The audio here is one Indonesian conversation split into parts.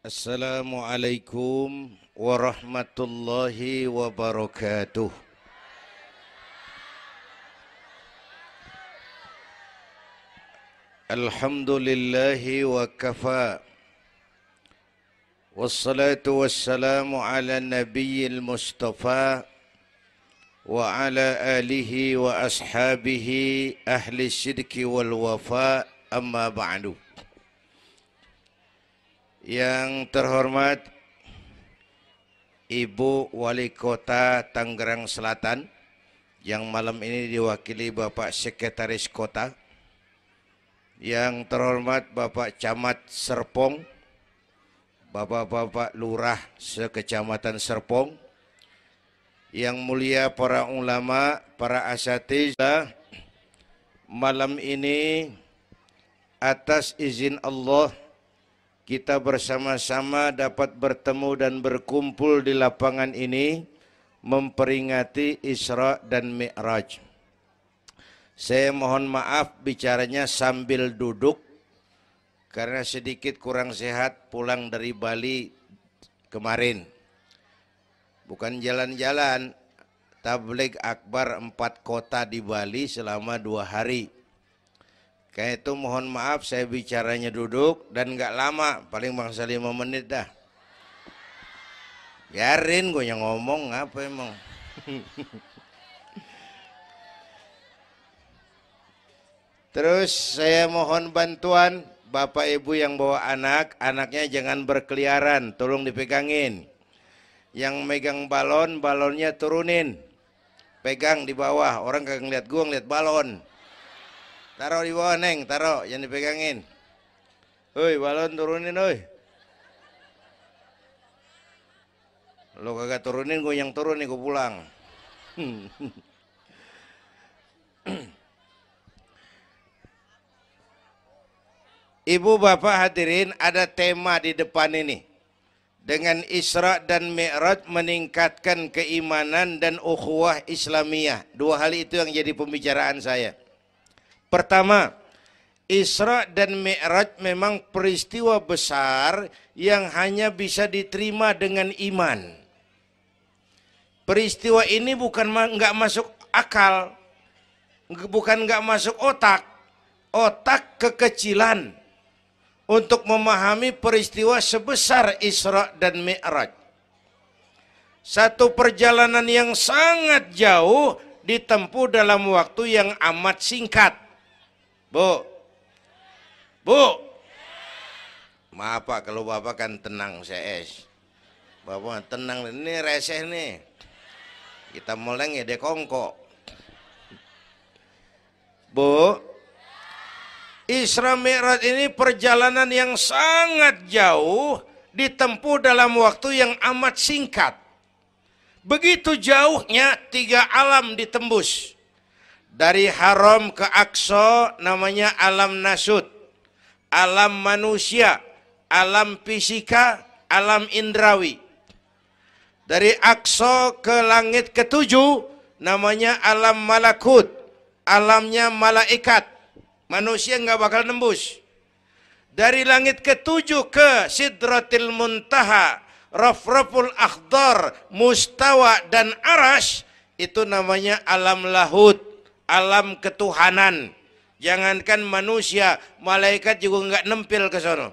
Assalamualaikum warahmatullahi wabarakatuh. Alhamdulillahi wa kafa. Wassalatu wassalamu ala nabiyyil mustafa wa ala alihi wa ashabihi ahli syidki wal wafa, amma ba'du. Yang terhormat Ibu Wali Kota Tangerang Selatan, yang malam ini diwakili Bapak Sekretaris Kota. Yang terhormat Bapak Camat Serpong, Bapak-bapak Lurah sekecamatan Serpong, yang mulia para ulama, para asatidzah, malam ini atas izin Allah kita bersama-sama dapat bertemu dan berkumpul di lapangan ini memperingati Isra dan Mi'raj. Saya mohon maaf bicaranya sambil duduk karena sedikit kurang sehat pulang dari Bali kemarin. Bukan jalan-jalan, tabligh akbar 4 kota di Bali selama 2 hari. Kayak itu mohon maaf saya bicaranya duduk dan nggak lama, paling bangsa 5 menit dah. Biarin gue yang ngomong, apa emang. Terus saya mohon bantuan Bapak Ibu yang bawa anak, anaknya jangan berkeliaran, tolong dipegangin. Yang megang balon, balonnya turunin. Pegang di bawah, orang kagak ngeliat gue, ngeliat balon. Taruh di bawah, Neng, taruh, jangan dipegangin. Hoi, balon turunin, hoi. Lo kagak turunin, gue yang turun nih, gue pulang. Ibu bapak hadirin, ada tema di depan ini. Dengan Isra dan Mi'raj meningkatkan keimanan dan ukhuwah Islamiyah. 2 hal itu yang jadi pembicaraan saya. Pertama, Isra dan Mi'raj memang peristiwa besar yang hanya bisa diterima dengan iman. Peristiwa ini bukan nggak masuk akal, bukan nggak masuk otak. Otak kekecilan untuk memahami peristiwa sebesar Isra dan Mi'raj. Satu perjalanan yang sangat jauh ditempuh dalam waktu yang amat singkat. Bu, maaf Pak kalau Bapak kan tenang CS. Bapak tenang, ini reseh nih. Kita meleng ya dekongko. Bu, Isra Mi'raj ini perjalanan yang sangat jauh ditempuh dalam waktu yang amat singkat. Begitu jauhnya 3 alam ditembus. Dari Haram ke Aqsa namanya alam nasut, alam manusia, alam fisika, alam indrawi. Dari Aqsa ke langit ke-7 namanya alam malakut, alamnya malaikat. Manusia nggak bakal nembus. Dari langit ke-7 ke Sidratil Muntaha, Rafraful Akhdar, Mustawa dan Arash, itu namanya alam lahut, alam ketuhanan. Jangankan manusia, malaikat juga nggak nempel ke sono.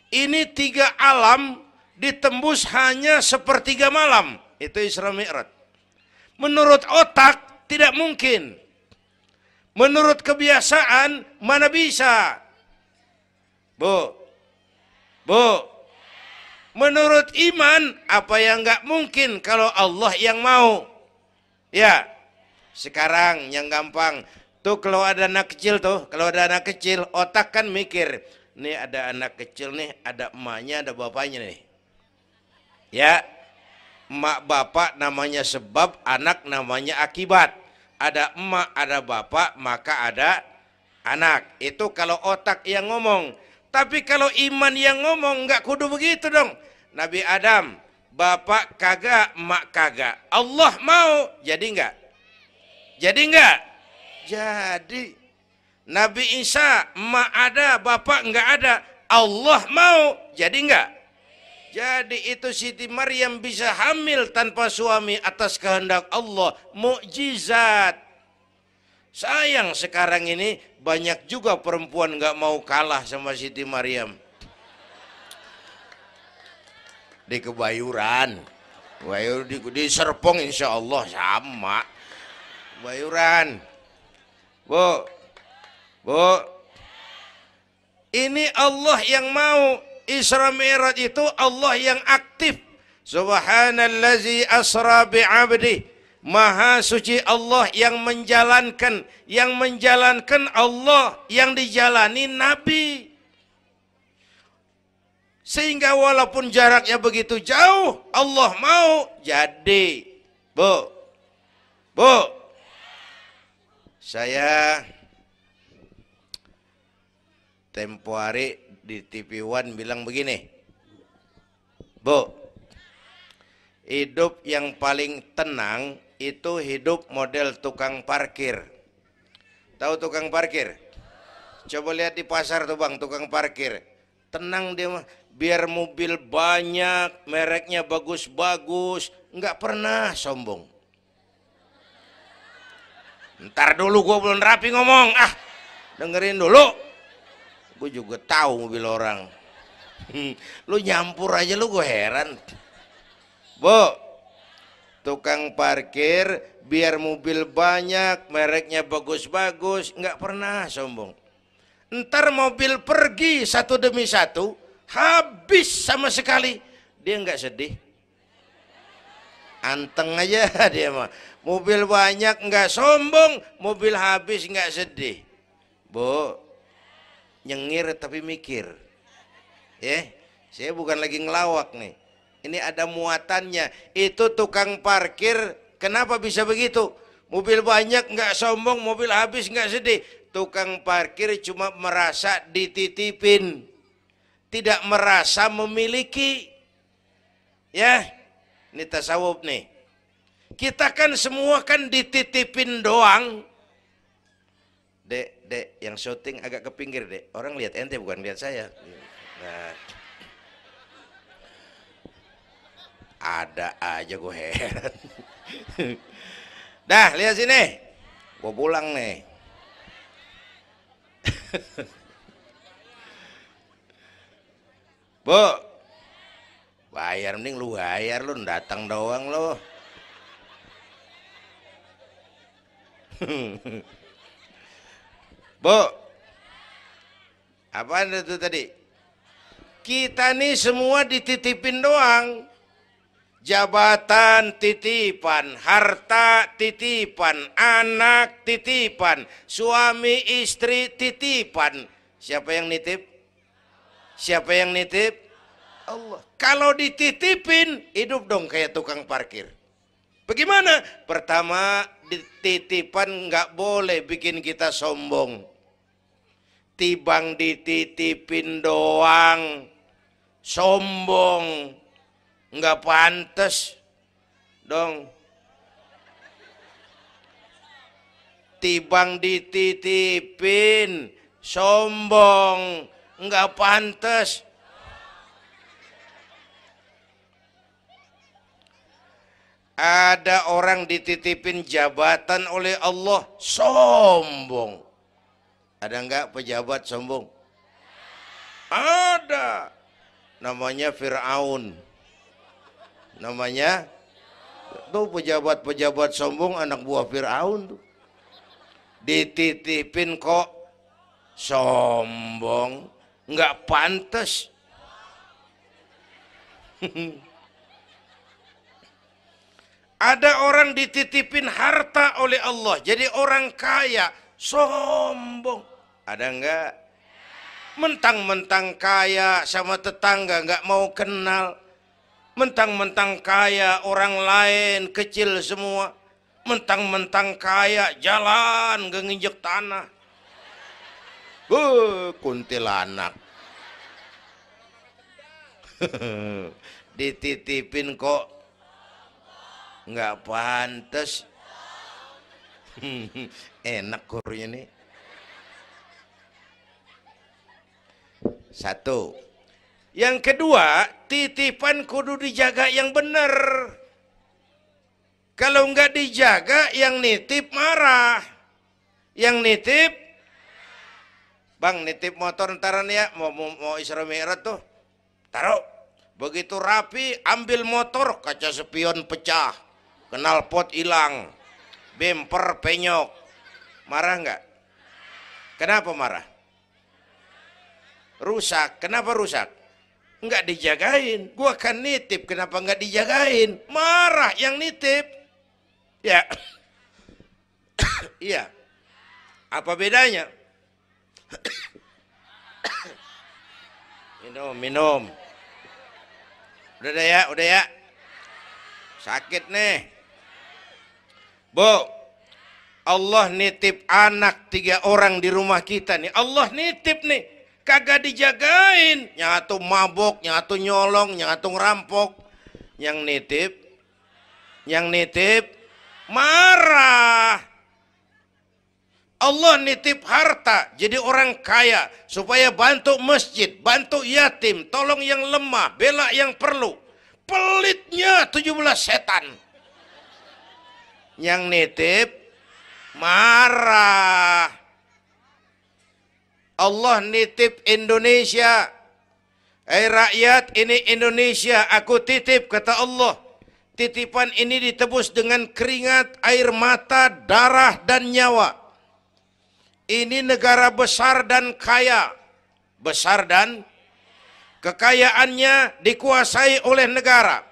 Ini 3 alam ditembus hanya sepertiga malam. Itu Isra Mi'raj. Menurut otak tidak mungkin. Menurut kebiasaan mana bisa? Bu, menurut iman apa yang nggak mungkin kalau Allah yang mau? Ya, sekarang yang gampang tuh kalau ada anak kecil tuh, kalau ada anak kecil otak kan mikir, nih ada anak kecil nih, ada emaknya, ada bapaknya nih. Ya, emak bapak namanya sebab, anak namanya akibat. Ada emak, ada bapak, maka ada anak. Itu kalau otak yang ngomong. Tapi kalau iman yang ngomong, nggak kudu begitu dong. Nabi Adam, bapak kagak, emak kagak. Allah mau, jadi nggak? Jadi nggak? Jadi. Nabi Isa, emak ada, bapak nggak ada. Allah mau, jadi nggak? Jadi itu Siti Maryam bisa hamil tanpa suami atas kehendak Allah, mukjizat. Sayang sekarang ini banyak juga perempuan nggak mau kalah sama Siti Maryam. Di Kebayuran, di Serpong insya Allah sama. Kebayuran, Bu, ini Allah yang mau. Isra Mi'raj itu Allah yang aktif. Subhanallazi asra bi'abdi. Maha suci Allah yang menjalankan. Yang menjalankan Allah, yang dijalani Nabi. Sehingga walaupun jaraknya begitu jauh, Allah mau jadi. Bu, saya tempo hari di TV One bilang begini, Bu, hidup yang paling tenang itu hidup model tukang parkir. Tahu tukang parkir? Coba lihat di pasar tuh bang, tukang parkir. Tenang dia mah, biar mobil banyak, mereknya bagus-bagus, nggak pernah sombong. Ntar dulu gue belum rapi ngomong, dengerin dulu. Gue juga tahu mobil orang. Lu nyampur aja lu, gue heran. Bu, tukang parkir biar mobil banyak, mereknya bagus-bagus, nggak pernah sombong. Ntar mobil pergi satu demi satu, habis sama sekali, dia nggak sedih. Anteng aja dia mah. Mobil banyak nggak sombong, mobil habis nggak sedih. Bu, nyengir tapi mikir. Saya bukan lagi ngelawak nih. Ini ada muatannya. Itu tukang parkir kenapa bisa begitu? Mobil banyak nggak sombong, mobil habis nggak sedih. Tukang parkir cuma merasa dititipin, tidak merasa memiliki. Ya, ini tasawuf nih. Kita kan semua kan dititipin doang. Dek, yang syuting agak ke pinggir, Dek. Orang lihat ente bukan lihat saya. Nah, ada aja gue heran. Dah, lihat sini. Gue pulang nih. Bu, bayar, mending lu bayar, lu datang doang lu. Bu, apaan itu tadi? Kita nih semua dititipin doang. Jabatan titipan, harta titipan, anak titipan, suami istri titipan. Siapa yang nitip? Siapa yang nitip? Allah. Kalau dititipin, hidup dong kayak tukang parkir. Bagaimana? Pertama, titipan nggak boleh bikin kita sombong. Tibang dititipin doang, sombong, nggak pantas dong. Tibang dititipin, sombong, nggak pantas. Ada orang dititipin jabatan oleh Allah, sombong. Ada enggak pejabat sombong? Ada. Namanya Fir'aun. Namanya tuh pejabat-pejabat sombong, anak buah Fir'aun tuh. Dititipin kok sombong, enggak pantas. Ada orang dititipin harta oleh Allah, jadi orang kaya, sombong. Ada enggak? Mentang-mentang kaya sama tetangga enggak mau kenal. Mentang-mentang kaya orang lain kecil semua. Mentang-mentang kaya jalan enggak nginjek tanah. Kuntilanak. Dititipin kok nggak pantas. Enak gurunya nih. Satu, Yang kedua, titipan kudu dijaga yang benar. Kalau nggak dijaga, yang nitip marah. Yang nitip, bang nitip motor ntaran ya, mau Isra Mi'raj tuh, taruh. Begitu rapi, ambil motor, kaca spion pecah, knalpot hilang, bemper penyok. Marah nggak? Kenapa marah? Rusak. Kenapa rusak? Nggak dijagain. Gua kan nitip, kenapa nggak dijagain? Marah yang nitip. Ya, iya. Apa bedanya? Minum. Udah ya. Sakit nih. Bu, Allah nitip anak 3 orang di rumah kita nih. Allah nitip nih. Kagak dijagain. Nyatu mabok, nyatu nyolong, nyatu ngerampok. Yang nitip, marah. Allah nitip harta jadi orang kaya supaya bantu masjid, bantu yatim, tolong yang lemah, bela yang perlu. Pelitnya 17 setan. Yang nitip marah. Allah nitip Indonesia. Rakyat, ini Indonesia, aku titip, kata Allah. Titipan ini ditebus dengan keringat, air mata, darah, dan nyawa. Ini negara besar dan kaya. Besar dan kekayaannya dikuasai oleh negara.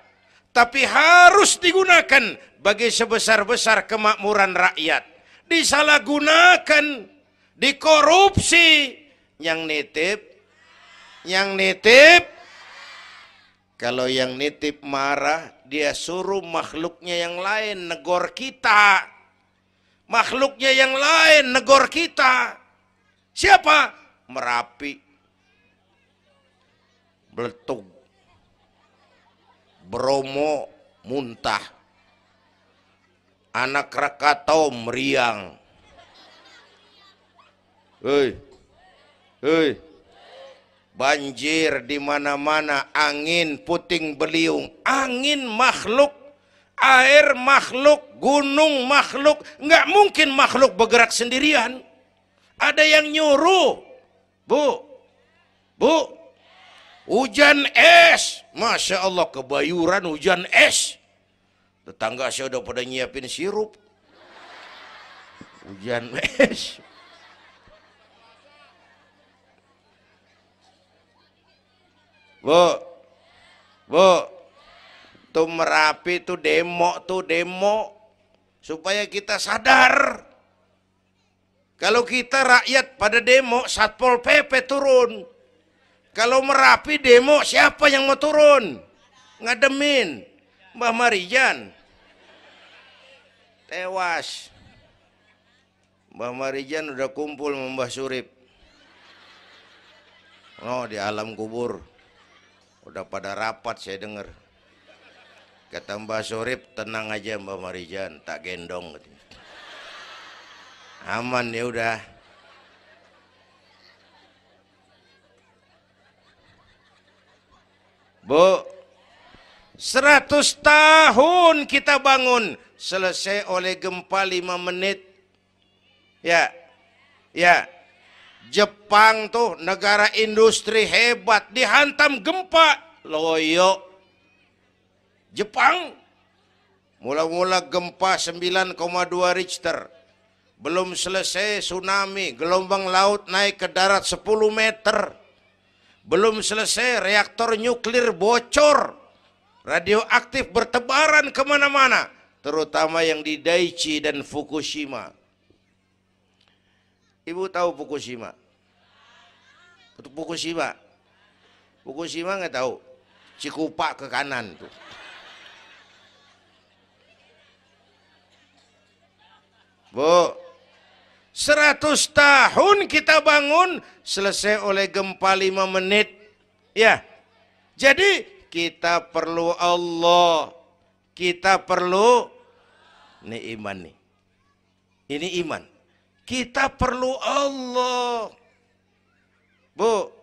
Tapi harus digunakan bagi sebesar-besar kemakmuran rakyat. Disalahgunakan, dikorupsi. Yang nitip, kalau yang nitip marah, dia suruh makhluknya yang lain negor kita. Makhluknya yang lain negor kita. Siapa? Merapi, Beletung, Bromo muntah, Anak Krakatau meriang. Hei, banjir di mana-mana, angin puting beliung, angin makhluk, air makhluk, gunung makhluk. Nggak mungkin makhluk bergerak sendirian. Ada yang nyuruh. Bu, hujan es. Masya Allah, kebayuran hujan es. Tetangga saya udah pada nyiapin sirup. Hujan es. Bu, tuh Merapi tuh demo supaya kita sadar. Kalau kita rakyat pada demo, Satpol PP turun. Kalau Merapi demo, siapa yang mau turun? Ngademin Mbah Marijan. Tewas. Mbah Marijan udah kumpul sama Mbah Surip. Oh, di alam kubur. Udah pada rapat saya dengar. Kata Mbah Surip, tenang aja Mbah Marijan, tak gendong. Aman ya udah. Bu, 100 tahun kita bangun, selesai oleh gempa 5 menit. Ya. Jepang tuh negara industri hebat, dihantam gempa, loyo. Jepang mula-mula gempa 9,2 Richter. Belum selesai tsunami, gelombang laut naik ke darat 10 meter. Belum selesai reaktor nuklir bocor. Radioaktif bertebaran kemana-mana. Terutama yang di Daiichi dan Fukushima. Ibu tahu Fukushima? Fukushima nggak tahu. Cikupa ke kanan tuh. Bu, 100 tahun kita bangun, selesai oleh gempa 5 menit. Ya, jadi kita perlu Allah. Kita perlu, ini iman nih. Ini iman. Kita perlu Allah. Bu,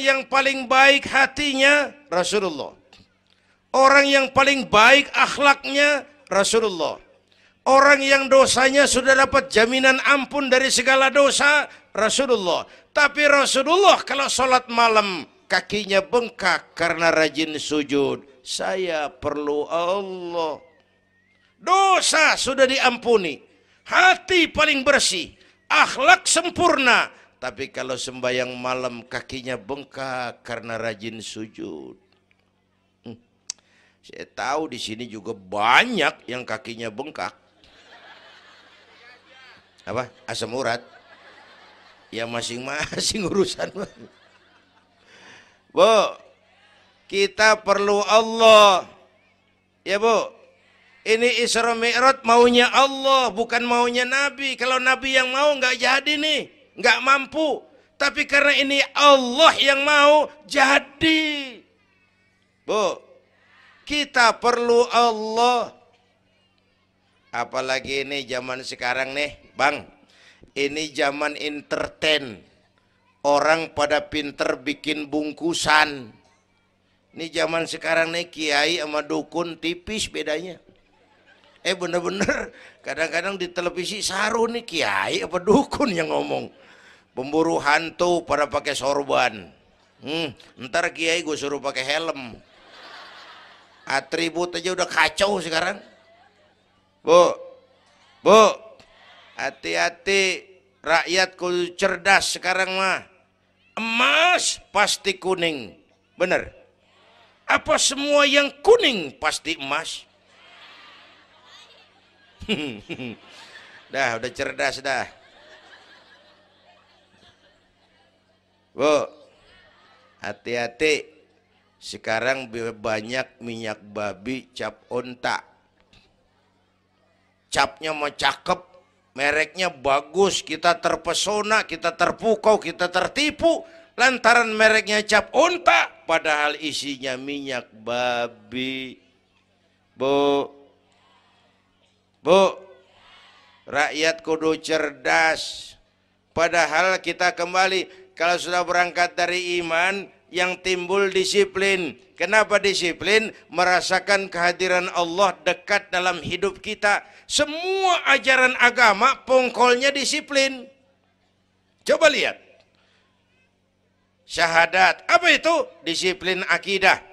yang paling baik hatinya Rasulullah. Orang yang paling baik akhlaknya Rasulullah. Orang yang dosanya sudah dapat jaminan ampun dari segala dosa Rasulullah. Tapi Rasulullah kalau sholat malam kakinya bengkak karena rajin sujud. Saya perlu Allah. Dosa sudah diampuni. Hati paling bersih. Akhlak sempurna. Tapi kalau sembahyang malam kakinya bengkak karena rajin sujud. Saya tahu di sini juga banyak yang kakinya bengkak. Apa? Asam urat. Ya masing-masing urusan. Bu, kita perlu Allah. Ya Bu, ini Isra Mi'raj maunya Allah, bukan maunya Nabi. Kalau Nabi yang mau nggak jadi nih, nggak mampu. Tapi karena ini Allah yang mau, jadi. Bu, kita perlu Allah. Apalagi ini zaman sekarang nih, Bang. Ini zaman entertain. Orang pada pinter bikin bungkusan. Ini zaman sekarang nih kiai sama dukun tipis bedanya. Bener-bener kadang-kadang di televisi saru nih kiai apa dukun yang ngomong. Pemburu hantu pada pakai sorban. Ntar kiai gue suruh pakai helm. Atribut aja udah kacau sekarang. Bu, hati-hati, rakyat kudu cerdas sekarang mah. Emas pasti kuning, bener? Apa semua yang kuning pasti emas? Udah cerdas dah. Bu, hati-hati. Sekarang banyak minyak babi cap onta. Capnya mah cakep, mereknya bagus, kita terpesona, kita terpukau, kita tertipu. Lantaran mereknya cap onta, padahal isinya minyak babi. Bu, rakyat kudu cerdas. Padahal kita kembali, kalau sudah berangkat dari iman, yang timbul disiplin. Kenapa disiplin? Merasakan kehadiran Allah dekat dalam hidup kita. Semua ajaran agama pongkolnya disiplin. Coba lihat. Syahadat, apa itu? Disiplin akidah.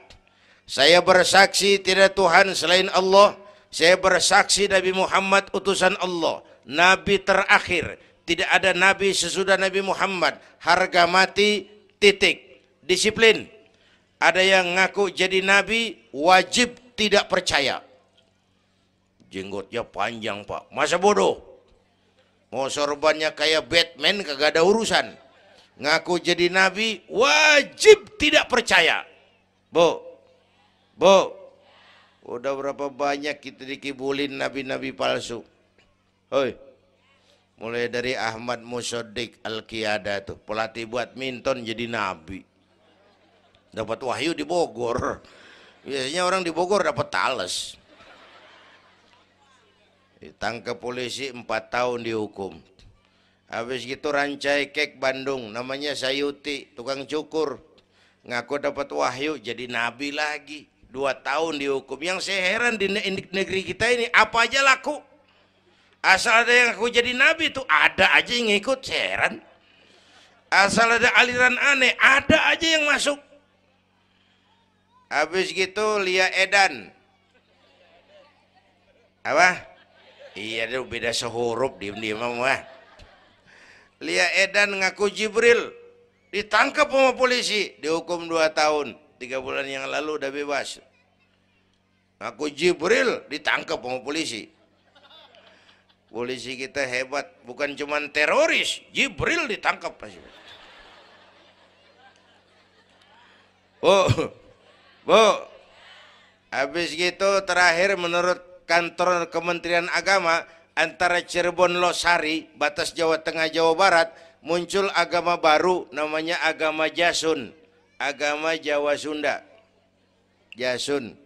Saya bersaksi tidak Tuhan selain Allah. Saya bersaksi Nabi Muhammad utusan Allah. Nabi terakhir. Tidak ada Nabi sesudah Nabi Muhammad. Harga mati, titik. Disiplin. Ada yang ngaku jadi nabi, wajib tidak percaya. Jenggotnya panjang Pak, masa bodoh? Mau sorbannya kayak Batman kagak ada urusan. Ngaku jadi nabi, wajib tidak percaya. Bu, udah berapa banyak kita dikibulin nabi-nabi palsu. Hoi, mulai dari Ahmad Musaddiq Al-Qiyada tuh, pelatih badminton jadi nabi. Dapat wahyu di Bogor. Biasanya orang di Bogor dapat tales. Ditangkap polisi 4 tahun dihukum. Habis gitu Rancai Kek Bandung, namanya Sayuti, tukang cukur. Ngaku dapat wahyu jadi nabi lagi. 2 tahun dihukum. Yang saya heran di negeri kita ini apa aja laku. Asal ada yang ngaku jadi nabi tuh ada aja yang ngikut, saya heran. Asal ada aliran aneh, ada aja yang masuk. Habis gitu Lia Edan. Apa? Iya deh beda sehuruf diem-diem mah. Lia Edan ngaku Jibril. Ditangkap sama polisi. Dihukum 2 tahun. 3 bulan yang lalu udah bebas. Ngaku Jibril ditangkap sama polisi. Polisi kita hebat. Bukan cuman teroris. Jibril ditangkap. Bu, habis gitu terakhir menurut kantor Kementerian Agama antara Cirebon Losari, batas Jawa Tengah Jawa Barat, muncul agama baru namanya agama Jasun, agama Jawa Sunda. Jasun.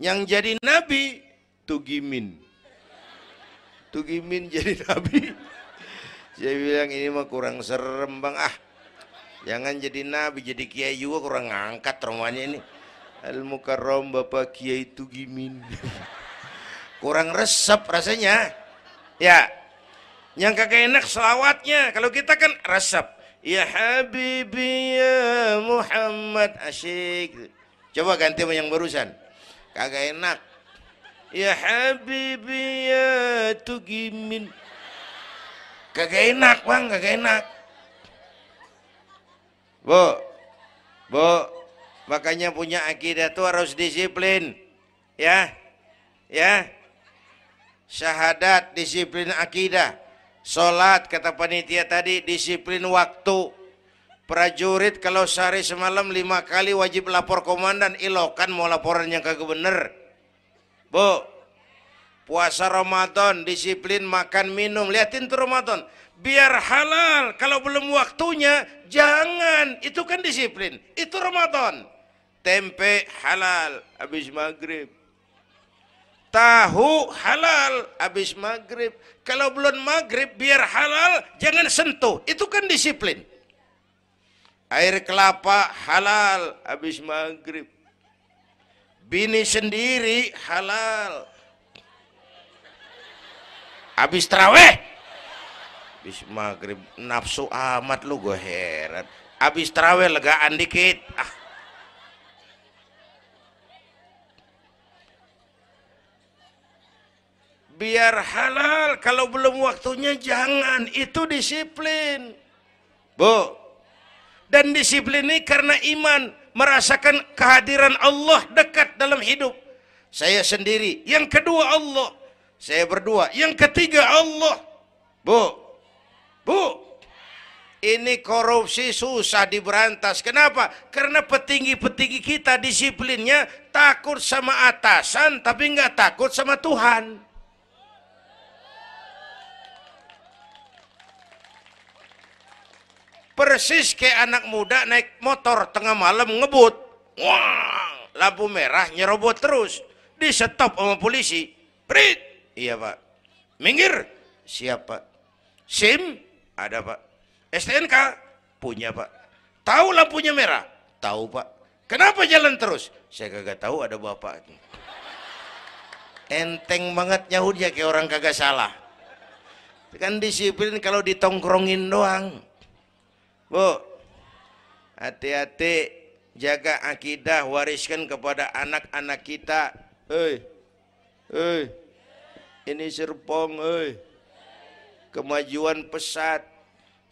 Yang jadi nabi Tugimin. Tugimin jadi nabi. Saya bilang ini mah kurang serem Bang. Jangan jadi nabi, jadi kiai juga kurang ngangkat rumahnya ini. Al Mukarram Bapak Kiai Tugimin. Kurang resep rasanya. Ya. Yang kagak enak selawatnya. Kalau kita kan resep. Ya Habibi ya Muhammad, asyik. Coba ganti sama yang barusan. Kagak enak. Ya Habibi ya Tugimin. Kagak enak bang, kagak enak. Bu, makanya punya akidah tuh harus disiplin, ya, syahadat disiplin akidah, sholat kata panitia tadi disiplin waktu, prajurit kalau sehari semalam 5 kali wajib lapor komandan, ilokan mau laporan yang kagak bener, bu, puasa Ramadan disiplin makan minum, liatin tuh Ramadan. Biar halal, kalau belum waktunya jangan, itu kan disiplin, itu Ramadan. Tempe halal habis maghrib, tahu halal habis maghrib, kalau belum maghrib biar halal jangan sentuh, itu kan disiplin. Air kelapa halal habis maghrib, bini sendiri halal habis taraweh. Habis maghrib nafsu amat lu, gue heran. Habis tarawih legaan dikit. Biar halal, kalau belum waktunya jangan, itu disiplin. Bu. Dan disiplin ini karena iman, merasakan kehadiran Allah dekat dalam hidup. Saya sendiri, yang kedua Allah. Saya berdua, yang ketiga Allah. Bu. Ini korupsi susah diberantas. Kenapa? Karena petinggi-petinggi kita disiplinnya takut sama atasan, tapi nggak takut sama Tuhan. Persis kayak anak muda naik motor tengah malam ngebut. Wah, lampu merah nyerobot terus. Di-stop sama polisi. Prit. Iya pak. Minggir. Siap pak. SIM? Ada pak. STNK? Punya pak. Tahu lampunya merah? Tahu pak. Kenapa jalan terus? Saya kagak tahu, ada bapak. Enteng banget nyahudnya kayak orang kagak salah. Kan disiplin kalau ditongkrongin doang. Bu, hati-hati, jaga akidah, wariskan kepada anak-anak kita. Ini Serpong, kemajuan pesat.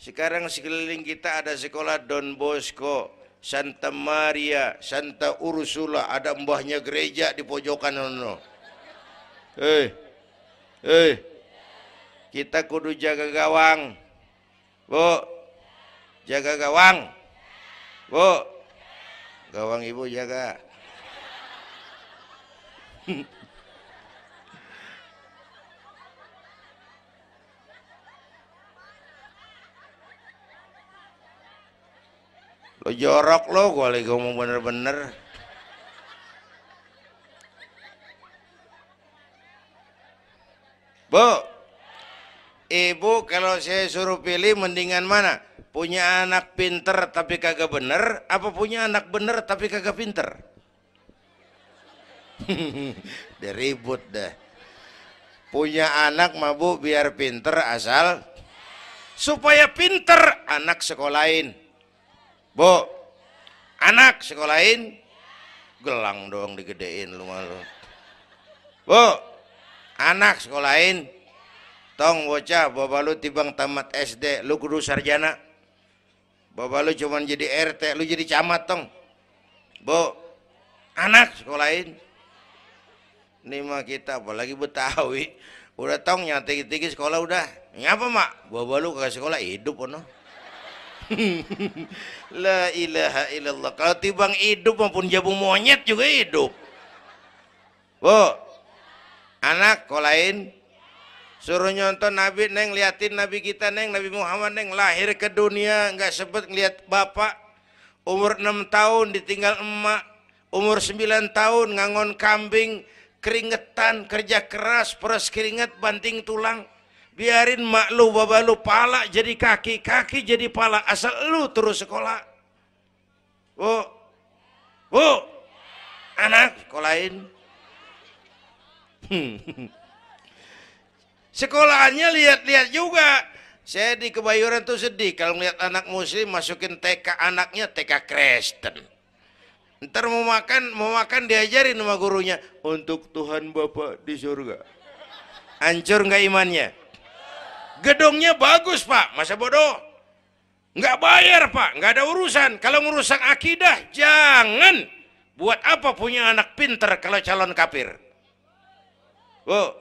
Sekarang sekeliling kita ada sekolah Don Bosco, Santa Maria, Santa Ursula, ada mbahnya gereja di pojokan ono. Kita kudu jaga gawang. Bu, jaga gawang. Bu, gawang ibu jaga. Lo jorok lo, gue lagi ngomong bener-bener. Bu, ibu kalau saya suruh pilih mendingan mana? Punya anak pinter tapi kagak bener, apa punya anak bener tapi kagak pinter? Dia ribut dah. Punya anak mah bu biar pinter, asal supaya pinter anak sekolahin. Bu, anak sekolahin, gelang doang digedein lu malu. Bu, anak sekolahin, tong bocah, bapak lu tibang tamat SD, lu kudu sarjana. Bapak lu cuman jadi RT, lu jadi camat tong. Bu, anak sekolahin. Ini mah kita apalagi Betawi, udah tong nyantik-tinggi sekolah udah. Ngapa mak? Bapak lu ke sekolah hidup ono. La ilaha illallah. Kalau tibang hidup maupun jabung monyet juga hidup. Bu, anak sekolahin, suruh nyonton Nabi neng, liatin Nabi kita neng, Nabi Muhammad neng, lahir ke dunia nggak sempet ngeliat bapak, umur 6 tahun ditinggal emak, umur 9 tahun ngangon kambing, keringetan, kerja keras, peres keringet, banting tulang, Biarin mak lu, baba lu, pala jadi kaki, kaki jadi pala, asal lu terus sekolah. Bu, bu, anak sekolahin. Sekolahannya lihat-lihat juga. Saya di Kebayoran tuh sedih kalau ngeliat anak muslim masukin TK, anaknya TK Kristen. Ntar mau makan diajarin sama gurunya untuk Tuhan Bapa di surga. Hancur nggak imannya? Gedungnya bagus pak, masa bodoh? Nggak bayar pak, nggak ada urusan. Kalau merusak akidah, jangan. Buat apa punya anak pinter kalau calon kafir? Bu,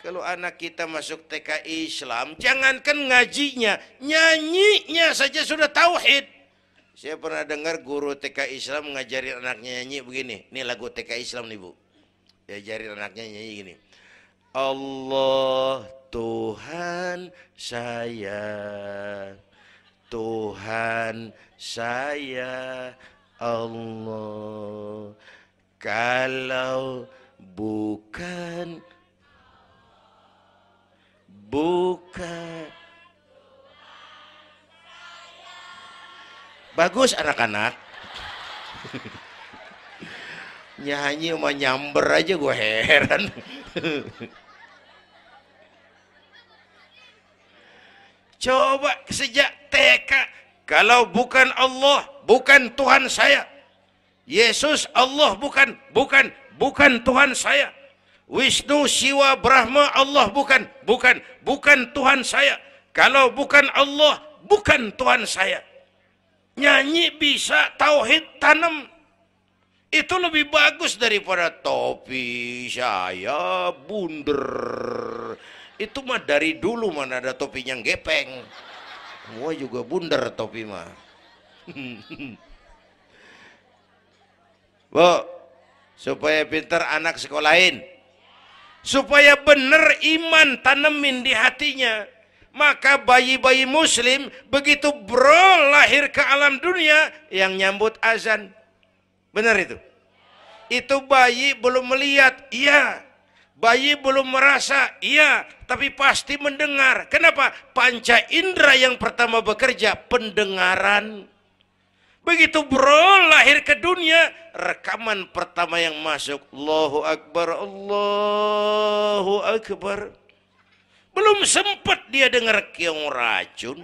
kalau anak kita masuk TK Islam, jangankan ngajinya, nyanyinya saja sudah tauhid. Saya pernah dengar guru TK Islam ngajarin anaknya nyanyi begini. Ini lagu TK Islam nih bu. Diajarin anaknya nyanyi gini. Allah Tuhan saya, Tuhan saya Allah. Kalau bukan bagus anak-anak. Nyanyi sama nyamber aja gue heran. Coba sejak TK, kalau bukan Allah, bukan Tuhan saya. Yesus Allah bukan Tuhan saya. Wisnu, Siwa, Brahma, Allah bukan Tuhan saya. Kalau bukan Allah, bukan Tuhan saya. Nyanyi bisa, tauhid tanam. Itu lebih bagus daripada topi saya bunder. Itu mah dari dulu mana ada topinya gepeng. Semua juga bunder topi mah. Bu, supaya pintar anak sekolahin. Supaya benar iman tanemin di hatinya. Maka bayi-bayi muslim begitu bro lahir ke alam dunia yang nyambut azan. Benar itu? Itu bayi belum melihat, iya. Bayi belum merasa, iya. Tapi pasti mendengar. Kenapa? Panca indera yang pertama bekerja, pendengaran. Begitu bro lahir ke dunia, rekaman pertama yang masuk, Allahu Akbar, Allahu Akbar. Belum sempat dia dengar keong racun.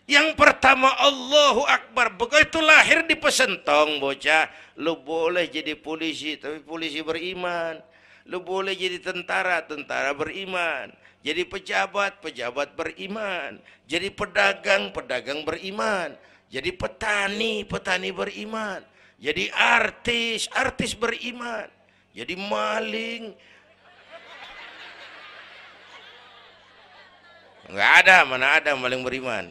Yang pertama Allahu Akbar. Begitu lahir di pesentong bocah, lu boleh jadi polisi, tapi polisi beriman. Lu boleh jadi tentara, tentara beriman. Jadi pejabat, pejabat beriman. Jadi pedagang, pedagang beriman. Jadi petani, petani beriman. Jadi artis, artis beriman. Jadi maling. Enggak ada, mana ada maling beriman.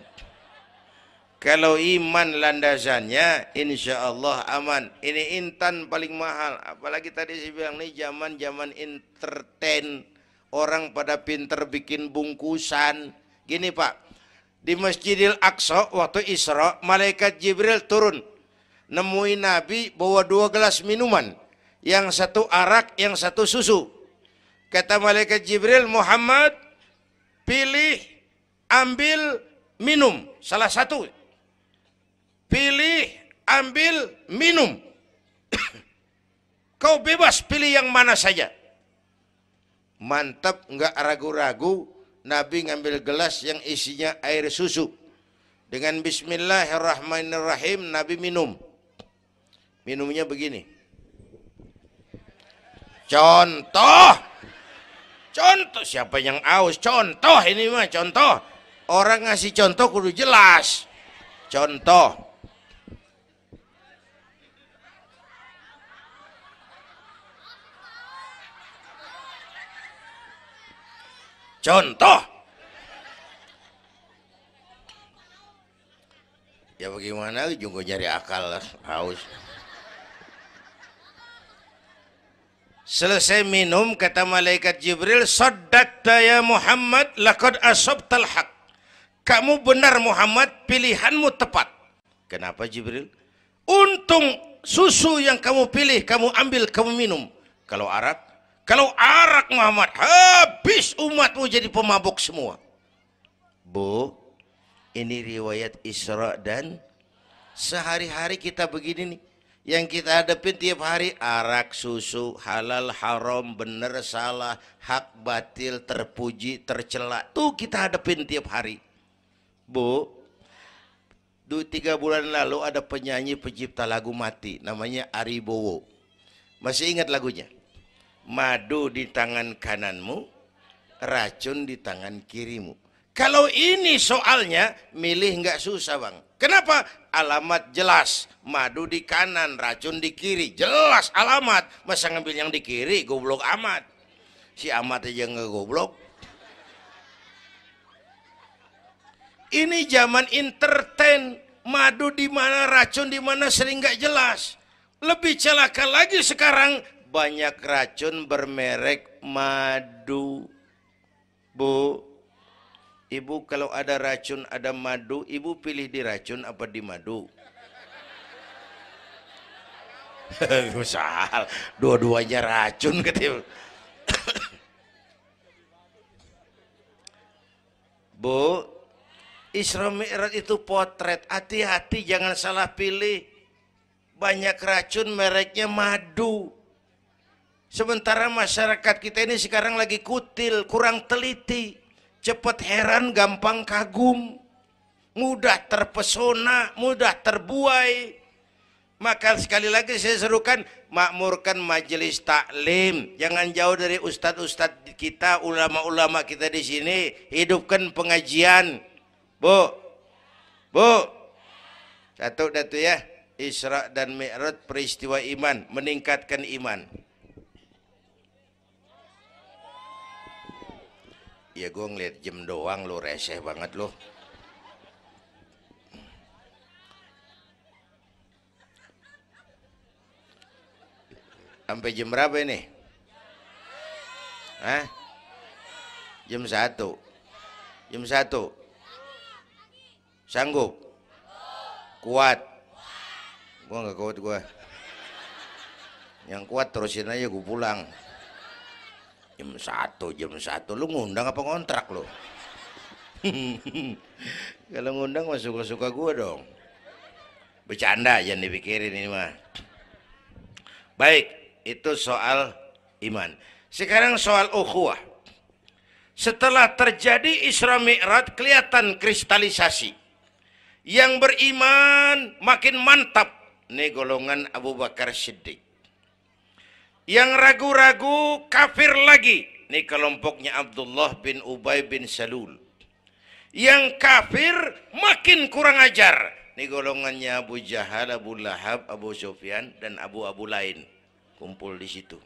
Kalau iman landasannya, insya Allah aman. Ini intan paling mahal. Apalagi tadi saya bilang nih zaman entertain. Orang pada pinter bikin bungkusan. Gini Pak, di Masjidil Aqsa waktu Isra, malaikat Jibril turun. Nemuin Nabi bawa 2 gelas minuman. Yang satu arak, yang satu susu. Kata malaikat Jibril, Muhammad, pilih, ambil, minum. Salah satu. Pilih, ambil, minum. Kau bebas pilih yang mana saja. Mantap, enggak ragu-ragu. Nabi ngambil gelas yang isinya air susu. Dengan bismillahirrahmanirrahim, Nabi minum. Minumnya begini. Contoh. Contoh, siapa yang aus? Contoh ini mah, contoh. Orang ngasih contoh kudu jelas. Contoh. Contoh. Ya bagaimana juga nyari akal haus. Selesai minum kata malaikat Jibril, saddaqta ya Muhammad laqad asabtal haq. Kamu benar Muhammad, pilihanmu tepat. Kenapa Jibril? Untung susu yang kamu pilih, kamu ambil, kamu minum. Kalau arak, Kalau arak Muhammad, habis umatmu jadi pemabuk semua. Bu, ini riwayat Isra dan sehari-hari kita begini nih. Yang kita hadapin tiap hari arak, susu, halal, haram, benar, salah, hak, batil, terpuji, tercela. Tuh kita hadapin tiap hari. Bu, 3 bulan lalu ada penyanyi pencipta lagu mati. Namanya Ari Bowo. Masih ingat lagunya? Madu di tangan kananmu, racun di tangan kirimu. Kalau ini soalnya, milih nggak susah bang. Kenapa? Alamat jelas. Madu di kanan, racun di kiri. Jelas alamat. Masa ngambil yang di kiri, goblok amat. Si amat aja nggak goblok. Ini zaman entertain. Madu di mana, racun di mana sering nggak jelas. Lebih celaka lagi sekarang, banyak racun bermerek madu. Bu, ibu kalau ada racun, ada madu, ibu pilih di racun apa di madu? Salah, dua-duanya racun katanya. Bu, Isra Mi'raj itu potret, hati-hati jangan salah pilih. Banyak racun mereknya madu. Sementara masyarakat kita ini sekarang lagi kutil, kurang teliti. Cepat heran, gampang kagum. Mudah terpesona, mudah terbuai. Maka sekali lagi saya serukan, makmurkan majelis taklim. Jangan jauh dari ustadz-ustadz kita, ulama-ulama kita di sini. Hidupkan pengajian. Bu, bu. Satu datu ya. Isra dan Mi'raj peristiwa iman, meningkatkan iman. Ya gue ngeliat jam doang lo, reseh banget lo. Sampai jam berapa ini? Hah? Jam 1. Jam 1. Sanggup? Kuat? Gue gak kuat gue. Yang kuat terusin aja gue pulang. Jam 1. Lu ngundang apa ngontrak lu? Kalau ngundang mah suka-suka gue dong. Bercanda, jangan dipikirin ini mah. Baik, itu soal iman. Sekarang soal ukhuwah. Setelah terjadi Isra Mi'raj, kelihatan kristalisasi. Yang beriman makin mantap. Ini golongan Abu Bakar Siddiq. Yang ragu-ragu kafir lagi. Ini kelompoknya Abdullah bin Ubay bin Salul. Yang kafir makin kurang ajar. Ini golongannya Abu Jahal, Abu Lahab, Abu Sufyan, dan Abu lain. Kumpul di situ.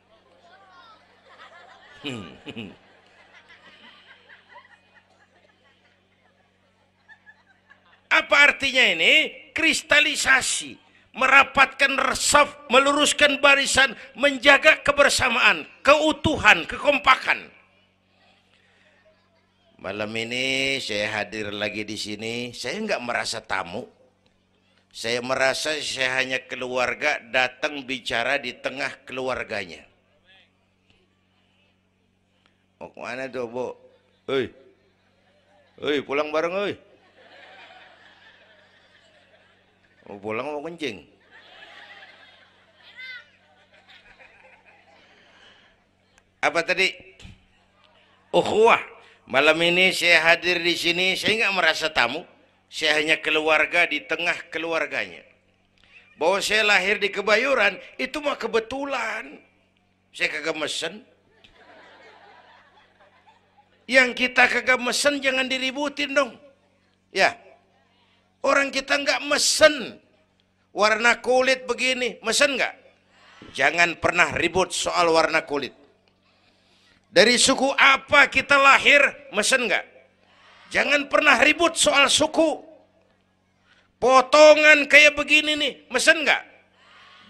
Apa artinya ini? Kristalisasi. Merapatkan resaf, meluruskan barisan, menjaga kebersamaan, keutuhan, kekompakan. Malam ini saya hadir lagi di sini. Saya nggak merasa tamu. Saya merasa saya hanya keluarga datang bicara di tengah keluarganya. Mau kemana tuh, Bu? Hei, hei, pulang bareng, hei. Mau pulang mau kencing. Apa tadi? Ukhuwah. Malam ini saya hadir di sini, saya nggak merasa tamu. Saya hanya keluarga di tengah keluarganya. Bahwa saya lahir di Kebayoran, itu mah kebetulan. Saya kagak mesen. Yang kita kagak mesen jangan diributin dong. Ya. Orang kita nggak mesen. Warna kulit begini, mesen nggak? Jangan pernah ribut soal warna kulit. Dari suku apa kita lahir, mesen nggak? Jangan pernah ribut soal suku. Potongan kayak begini nih, mesen nggak?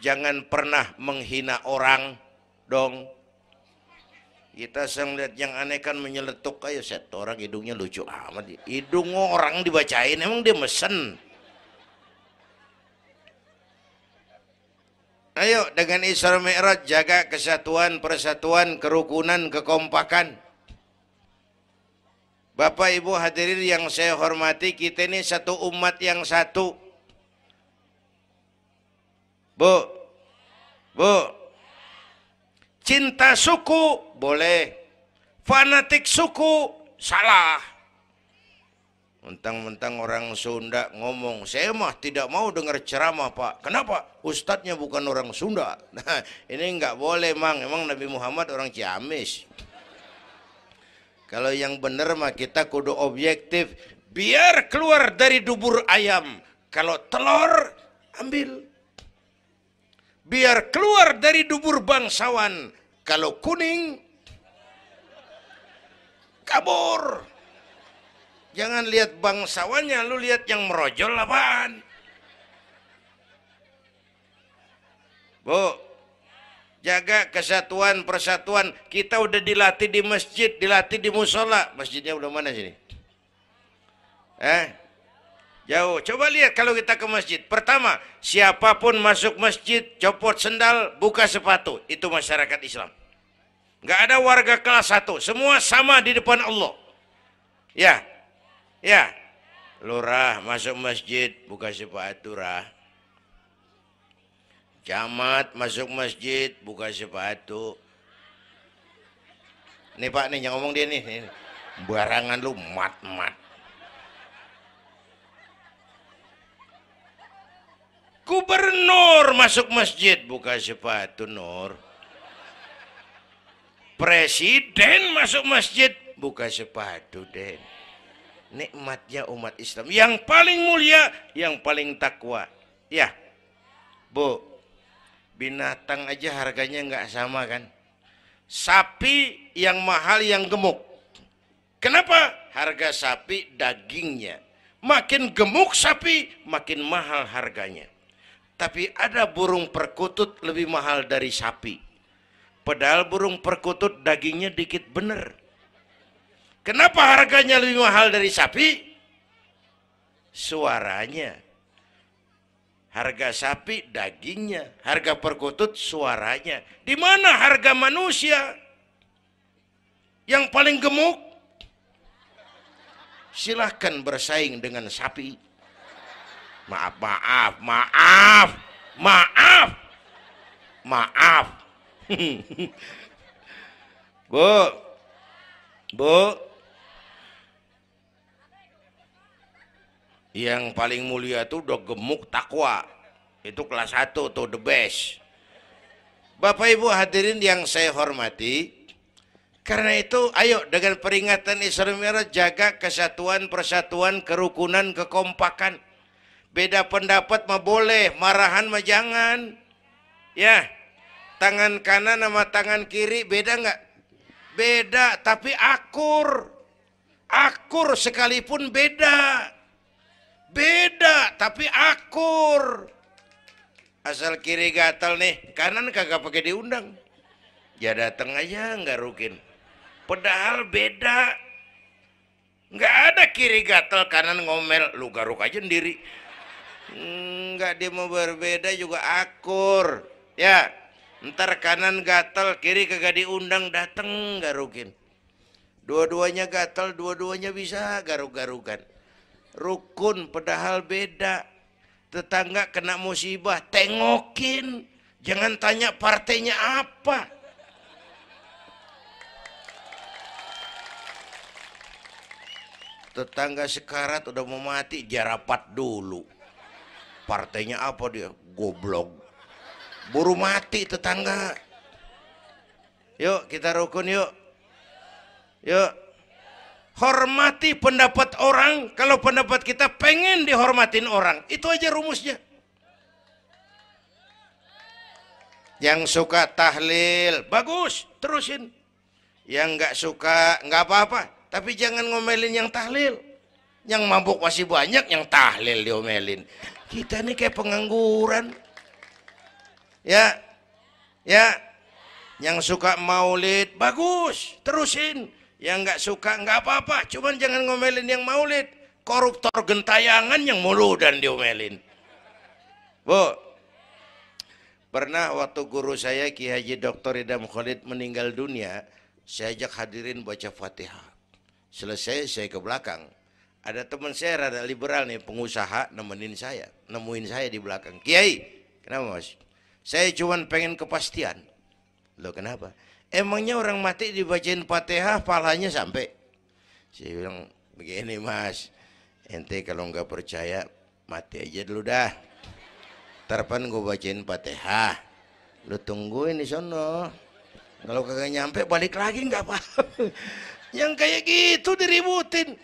Jangan pernah menghina orang dong. Kita sering lihat yang aneh kan menyeletuk kayak set orang hidungnya lucu amat. Hidung orang dibacain, emang dia mesen. Ayo dengan Isra Mi'raj jaga kesatuan, persatuan, kerukunan, kekompakan. Bapak Ibu hadirin yang saya hormati, kita ini satu umat yang satu. Bu, cinta suku boleh, fanatik suku salah. Mentang-mentang orang Sunda ngomong, saya mah tidak mau dengar ceramah Pak. Kenapa? Ustadznya bukan orang Sunda. Nah, ini nggak boleh Mang. Emang Nabi Muhammad orang Ciamis. Kalau yang benar mah kita kudu objektif. Biar keluar dari dubur ayam. Kalau telur, ambil. Biar keluar dari dubur bangsawan. Kalau kuning, kabur. Jangan lihat bangsawannya, lu lihat yang merojol apaan. Bu, jaga kesatuan, persatuan. Kita udah dilatih di masjid, dilatih di musola. Masjidnya udah mana sini? Jauh. Coba lihat kalau kita ke masjid. Pertama, siapapun masuk masjid, copot sendal, buka sepatu. Itu masyarakat Islam. Nggak ada warga kelas 1. Semua sama di depan Allah. Ya, lurah masuk masjid, buka sepatu rah. Camat masuk masjid, buka sepatu. Nih Pak, nih yang ngomong dia nih. Barangan lu mat-mat. Gubernur masuk masjid, buka sepatu Nur. Presiden masuk masjid, buka sepatu Den. Nikmatnya umat Islam yang paling mulia, yang paling takwa. Ya, Bu, binatang aja harganya nggak sama kan? Sapi yang mahal yang gemuk. Kenapa? Harga sapi dagingnya. Makin gemuk sapi, makin mahal harganya. Tapi ada burung perkutut lebih mahal dari sapi. Padahal burung perkutut dagingnya dikit bener. Kenapa harganya lebih mahal dari sapi? Suaranya. Harga sapi dagingnya, harga perkutut suaranya. Di mana harga manusia yang paling gemuk? Silahkan bersaing dengan sapi. Maaf. Bu, yang paling mulia itu udah gemuk takwa. Itu kelas 1 tuh, the best. Bapak Ibu hadirin yang saya hormati, karena itu ayo dengan peringatan Isra Mi'raj jaga kesatuan, persatuan, kerukunan, kekompakan. Beda pendapat mah boleh, marahan mah jangan. Ya, tangan kanan sama tangan kiri beda nggak? Beda, tapi akur. Akur sekalipun beda. Beda, tapi akur. Asal kiri gatal nih, kanan kagak pakai diundang. Ya datang aja nggak rukin. Padahal beda. Nggak ada kiri gatal, kanan ngomel. Lu garuk aja sendiri. Nggak, dia mau berbeda juga akur. Ya, ntar kanan gatal, kiri kagak diundang, datang garukin. Dua-duanya gatal, dua-duanya bisa garuk-garukan. Rukun padahal beda. Tetangga kena musibah, tengokin. Jangan tanya partainya apa. Tetangga sekarat udah mau mati, jarapat dulu. Partainya apa dia? Goblok. Buru mati tetangga. Yuk kita rukun yuk. Yuk. Hormati pendapat orang. Kalau pendapat kita pengen dihormatin orang, itu aja rumusnya. Yang suka tahlil, bagus, terusin. Yang nggak suka, nggak apa-apa. Tapi jangan ngomelin yang tahlil. Yang mabuk masih banyak, yang tahlil diomelin. Kita nih kayak pengangguran. Ya, yang suka maulid, bagus, terusin. Yang nggak suka nggak apa-apa, cuman jangan ngomelin yang maulid. Koruptor gentayangan yang mulu dan diomelin. Bu, Pernah waktu guru saya Ki Haji Dr. Idam Khalid meninggal dunia, saya ajak hadirin baca Fatihah. Selesai saya ke belakang. Ada teman saya rada liberal nih, pengusaha nemuin saya di belakang. Kiai, kenapa mas? Saya cuma pengen kepastian. Loh kenapa? Emangnya orang mati dibacain Fatihah pahalanya sampai? Saya bilang begini mas, ente kalau nggak percaya mati aja dulu dah. Tarpan gue bacain Fatihah, lu tungguin di sono. Kalau kagak nyampe balik lagi nggak apa. Yang kayak gitu diributin.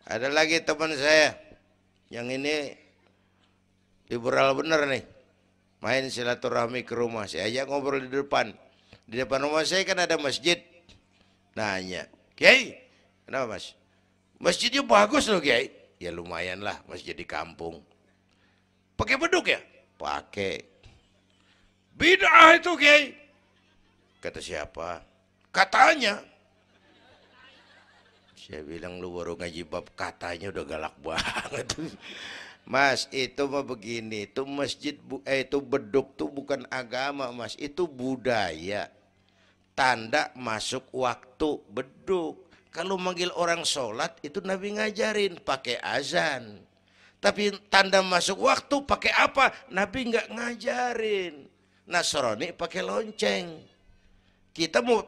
Ada lagi teman saya, yang ini liberal bener nih, main silaturahmi ke rumah. Saya ajak ngobrol di depan. Di depan rumah saya kan ada masjid. Nanya, Kiai, kenapa mas? Masjidnya bagus loh Kiai. Ya lumayan lah, masjid di kampung. Pakai beduk ya? Pakai. Bid'ah itu Kiai. Kata siapa? Katanya. Saya bilang lu baru ngaji bab katanya udah galak banget. Mas, itu mah begini, itu masjid itu beduk tuh bukan agama, Mas. Itu budaya. Tanda masuk waktu beduk. Kalau manggil orang sholat itu Nabi ngajarin pakai azan. Tapi tanda masuk waktu pakai apa? Nabi nggak ngajarin. Nasrani pakai lonceng. Kita mau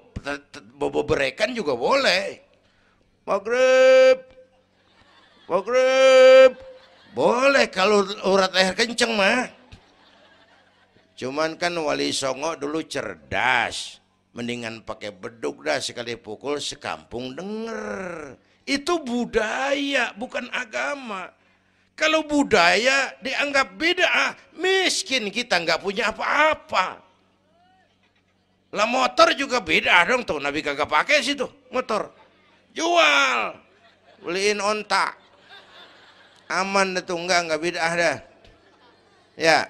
berekan juga boleh. Maghrib, maghrib, boleh kalau urat leher kenceng mah. Cuman kan Wali Songo dulu cerdas, mendingan pakai beduk dah, sekali pukul sekampung denger. Itu budaya, bukan agama. Kalau budaya dianggap bid'ah, miskin kita nggak punya apa-apa. Lah motor juga bid'ah dong tuh, Nabi kagak pakai situ motor. Jual, beliin onta, aman itu nggak bid'ah dah. Ya,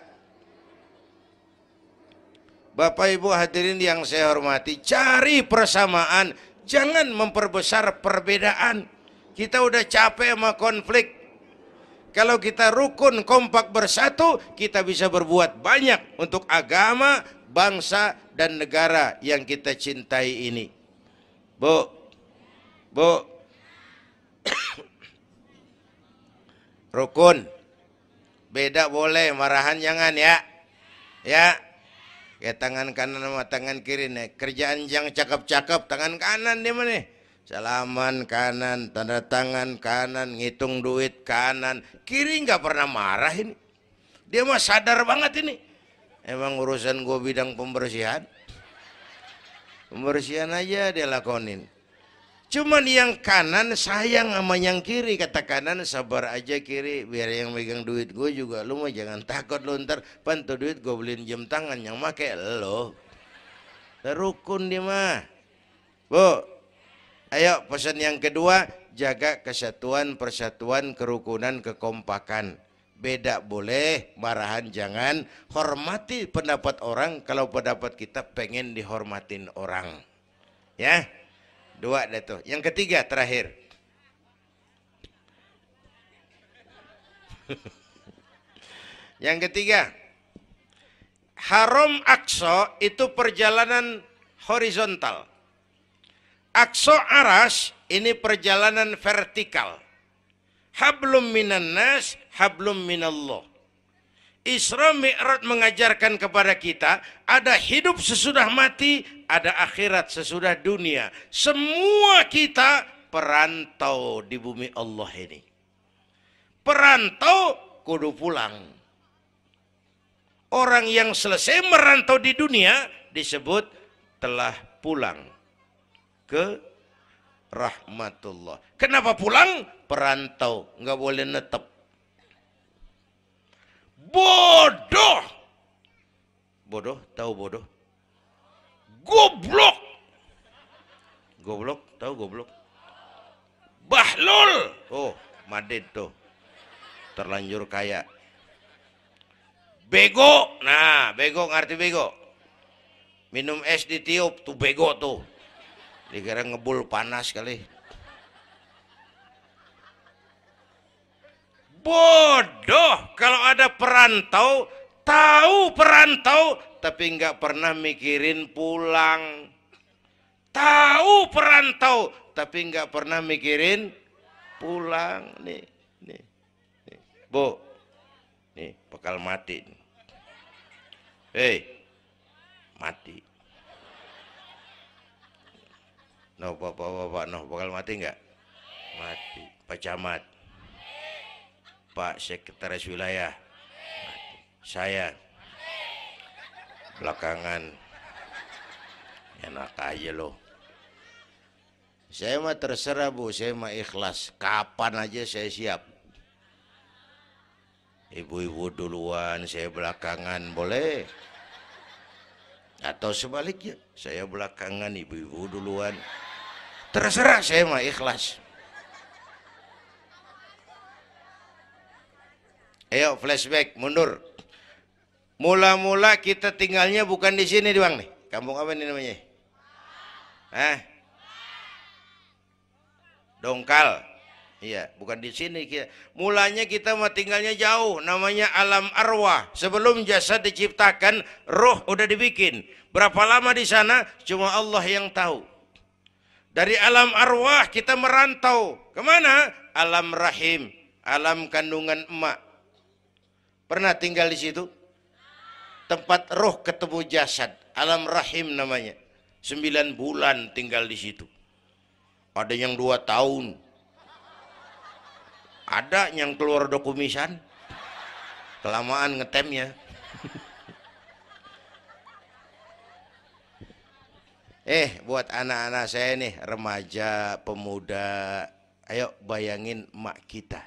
Bapak Ibu hadirin yang saya hormati, cari persamaan, jangan memperbesar perbedaan. Kita udah capek sama konflik. Kalau kita rukun kompak bersatu, kita bisa berbuat banyak untuk agama, bangsa, dan negara yang kita cintai ini. Bu, rukun, beda boleh, marahan jangan ya. Ya, kayak tangan kanan sama tangan kiri nih. Kerjaan yang cakep-cakep, tangan kanan dia mana? Salaman kanan, tanda tangan kanan, ngitung duit kanan. Kiri nggak pernah marah ini. Dia mah sadar banget ini. Emang urusan gue bidang pembersihan. Pembersihan aja dia lakonin. Cuman yang kanan sayang sama yang kiri. Kata kanan sabar aja kiri. Biar yang megang duit gue juga. Lu mah jangan takut lu ntar. Pantu duit gue beliin jam tangan. Yang make lo. Rukun dia mah. Bu. Ayo pesan yang kedua, jaga kesatuan, persatuan, kerukunan, kekompakan. Beda boleh, marahan jangan. Hormati pendapat orang kalau pendapat kita pengen dihormatin orang. Ya, dua deh tuh. Yang ketiga terakhir. Yang ketiga, Haram Aqsa itu perjalanan horizontal. Aqsa Aras ini perjalanan vertikal. Hablum minan nas, hablum minallah. Isra Mi'raj mengajarkan kepada kita ada hidup sesudah mati, ada akhirat sesudah dunia. Semua kita perantau di bumi Allah ini. Perantau kudu pulang. Orang yang selesai merantau di dunia disebut telah pulang ke rahmatullah. Kenapa pulang? Perantau, nggak boleh netep. Bodoh. Bodoh, tahu bodoh? Goblok. Goblok, tahu goblok? Bahlul. Oh, Madid tuh. Terlanjur kaya. Bego. Nah, bego ngerti bego? Minum es ditiup tuh bego tuh. Dikira ngebul panas kali. Bodoh. Kalau ada perantau, Tahu perantau tapi nggak pernah mikirin pulang. Tahu perantau tapi nggak pernah mikirin pulang. Nih, nih, nih. Bu, nih bakal mati. Hei, mati. No, bapak, no, bakal mati nggak? Mati. Pak Camat, Pak Sekretaris Wilayah, saya belakangan enak aja loh. Saya mah terserah Bu, saya mah ikhlas. Kapan aja saya siap. Ibu-ibu duluan, saya belakangan, boleh. Atau sebaliknya, saya belakangan, ibu-ibu duluan. Terserah, saya mah ikhlas. Ayo flashback, mundur. Mula-mula kita tinggalnya bukan di sini doang nih. Kampung apa ini namanya? Dongkal. Iya, bukan di sini kita. Mulanya kita mah tinggalnya jauh, namanya alam arwah. Sebelum jasad diciptakan, roh udah dibikin. Berapa lama di sana? Cuma Allah yang tahu. Dari alam arwah kita merantau kemana? Alam rahim, alam kandungan emak. Pernah tinggal di situ? Tempat roh ketemu jasad, alam rahim namanya. 9 bulan tinggal di situ. Ada yang 2 tahun. Ada yang keluar dokumisan. Kelamaan ngetemnya. Buat anak-anak saya nih, remaja, pemuda, ayo bayangin emak kita.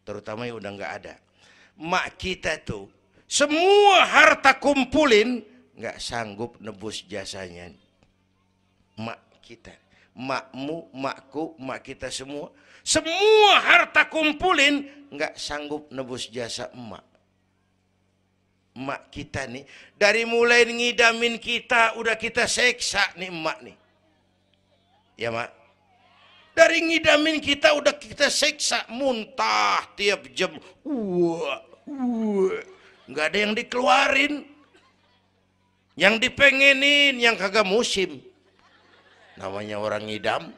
Terutama yang udah nggak ada. Emak kita tuh, semua harta kumpulin, nggak sanggup nebus jasanya. Emak kita. Makmu, makku, mak kita semua. Semua harta kumpulin nggak sanggup nebus jasa emak. Emak kita nih, dari mulai ngidamin kita udah kita seksa nih emak nih. Ya mak. Dari ngidamin kita udah kita seksa, muntah tiap jam. Nggak ada yang dikeluarin. Yang dipengenin, yang kagak musim. Namanya orang ngidam,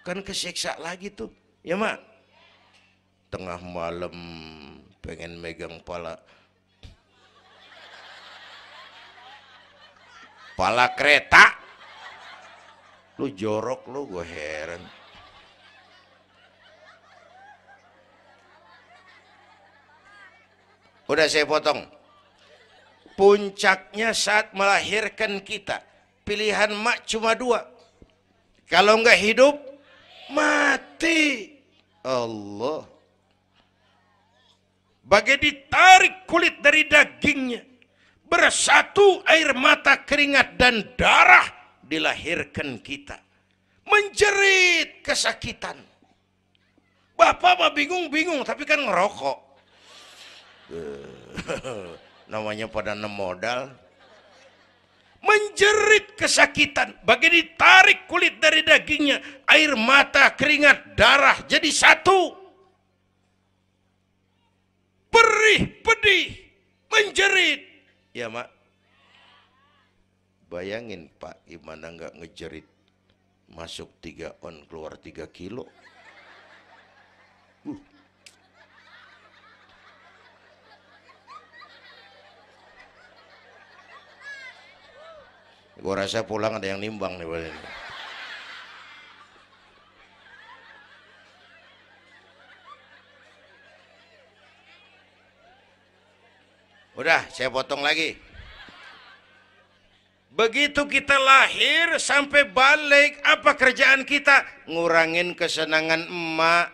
kan kesiksa lagi tuh. Ya mak. Tengah malam pengen megang pala kereta. Lu jorok lu, gue heran. Udah saya potong. Puncaknya saat melahirkan kita. Pilihan mak cuma 2. Kalau enggak hidup, mati. Allah. Bagai ditarik kulit dari dagingnya. Bersatu air mata, keringat, dan darah. Dilahirkan kita. Menjerit kesakitan. Bapak mah bingung-bingung, tapi kan ngerokok. Namanya pada modal. Menjerit kesakitan, bagai ditarik kulit dari dagingnya, air mata, keringat, darah jadi satu. Perih, pedih, menjerit. Ya mak. Bayangin Pak, gimana nggak ngejerit. Masuk 3 on, keluar 3 kilo. Gue rasa pulang ada yang nimbang nih. Udah, saya potong lagi. Begitu kita lahir sampai balik, apa kerjaan kita? Ngurangin kesenangan emak.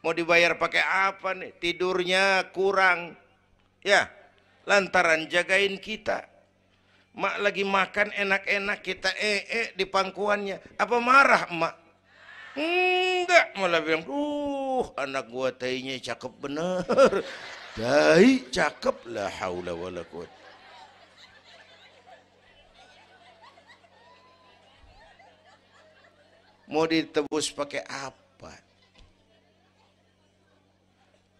Mau dibayar pakai apa nih? Tidurnya kurang. Ya, lantaran jagain kita. Mak lagi makan enak-enak, kita di pangkuannya. Apa marah emak? Enggak, malah bilang, anak gua tainya cakep bener. Tai cakep, la haula wala quwwata. Mau ditebus pakai apa?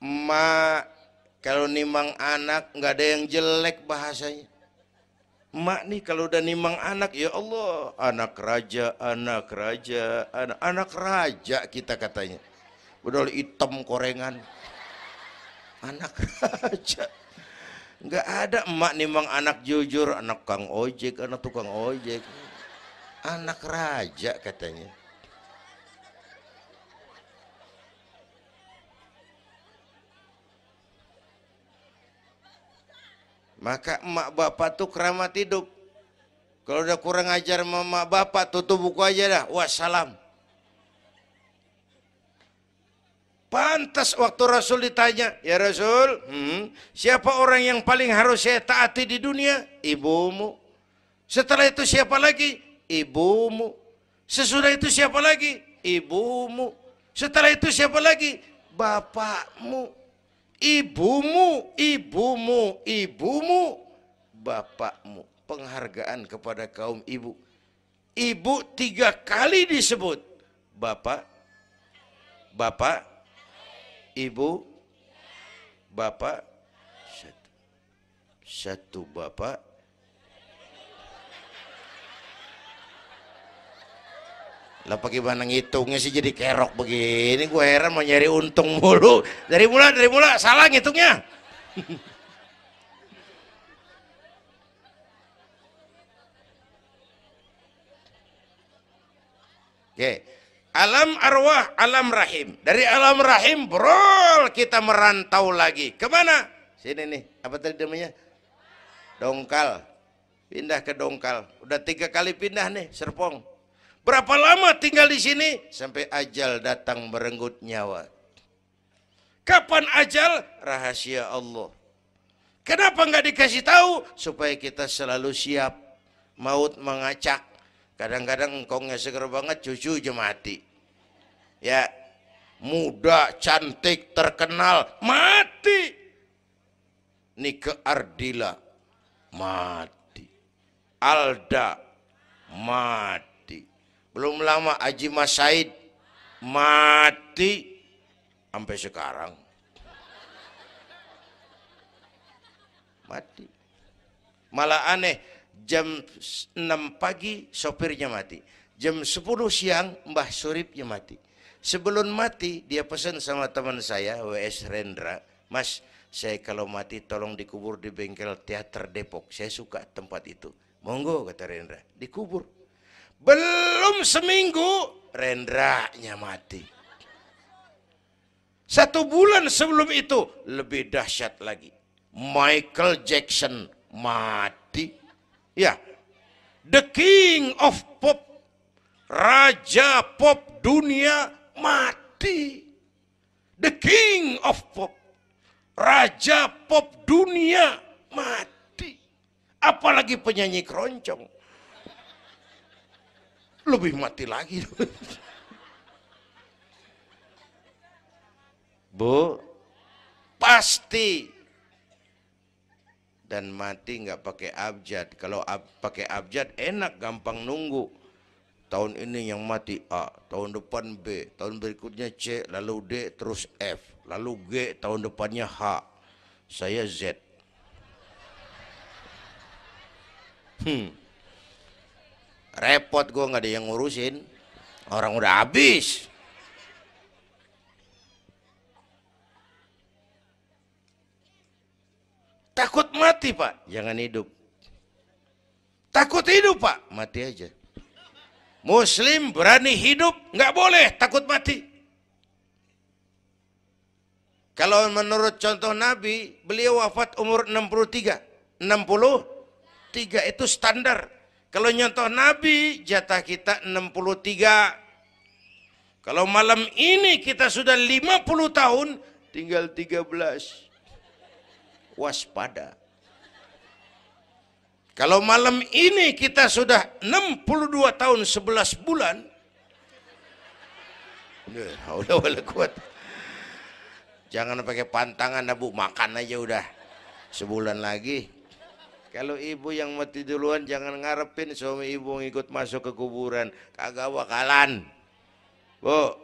Emak Kalau nimang anak nggak ada yang jelek bahasanya. Emak nih kalau udah nimang anak, ya Allah, anak raja, anak raja, anak raja kita katanya. Udah hitam korengan, anak raja. Nggak ada emak nimang anak jujur, anak kang ojek, anak tukang ojek. Anak raja katanya. Maka emak bapak tuh keramat hidup. Kalau udah kurang ajar mama bapak, tutup buku aja dah. Wassalam. Pantas waktu Rasul ditanya, ya Rasul, siapa orang yang paling harus saya taati di dunia? Ibumu. Setelah itu siapa lagi? Ibumu. Sesudah itu siapa lagi? Ibumu. Setelah itu siapa lagi? Bapakmu. Ibumu, ibumu, ibumu, bapakmu. Penghargaan kepada kaum ibu. Ibu 3 kali disebut. Bapak, bapak, ibu, bapak, satu bapak. Lah bagaimana ngitungnya sih jadi kerok begini? Gue heran mau nyari untung mulu. Dari mula salah ngitungnya. Oke. Alam arwah, alam rahim. Dari alam rahim, brol, kita merantau lagi. Kemana? Sini nih, apa tadi namanya? Dongkal. Pindah ke Dongkal. Udah 3 kali pindah nih, Serpong. Berapa lama tinggal di sini? Sampai ajal datang merenggut nyawa. Kapan ajal? Rahasia Allah. Kenapa nggak dikasih tahu? Supaya kita selalu siap. Maut mengacak. Kadang-kadang engkongnya seger banget, cucu aja mati. Ya, muda, cantik, terkenal, mati. Nike Ardila, mati. Alda, mati. Belum lama Haji Mas Said, mati. Sampai sekarang. Mati. Malah aneh, jam 6 pagi sopirnya mati. Jam 10 siang Mbah Suripnya mati. Sebelum mati dia pesan sama teman saya WS Rendra, Mas, saya kalau mati tolong dikubur di bengkel teater Depok. Saya suka tempat itu. Monggo kata Rendra, dikubur. Belum seminggu Rendranya mati. 1 bulan sebelum itu lebih dahsyat lagi. Michael Jackson mati. Ya, the king of pop, raja pop dunia mati. The king of pop, raja pop dunia mati. Apalagi penyanyi keroncong, lebih mati lagi. Bu, pasti. Dan mati nggak pakai abjad. Kalau pakai abjad enak, gampang nunggu. Tahun ini yang mati A, tahun depan B, tahun berikutnya C, lalu D, terus F, lalu G, tahun depannya H. Saya Z. Repot gue, nggak ada yang ngurusin. Orang udah habis. Takut mati Pak, jangan hidup. Takut hidup Pak, mati aja. Muslim berani hidup, nggak boleh takut mati. Kalau menurut contoh Nabi, beliau wafat umur 63. 63 itu standar. Kalau nyontoh Nabi, jatah kita 63. Kalau malam ini kita sudah 50 tahun, tinggal 13. Waspada. Kalau malam ini kita sudah 62 tahun 11 bulan, udah kuat. Jangan pakai pantangan, Bu, makan aja udah. Sebulan lagi. Kalau ibu yang mati duluan jangan ngarepin suami ibu ngikut masuk ke kuburan, kagak bakalan. Bu.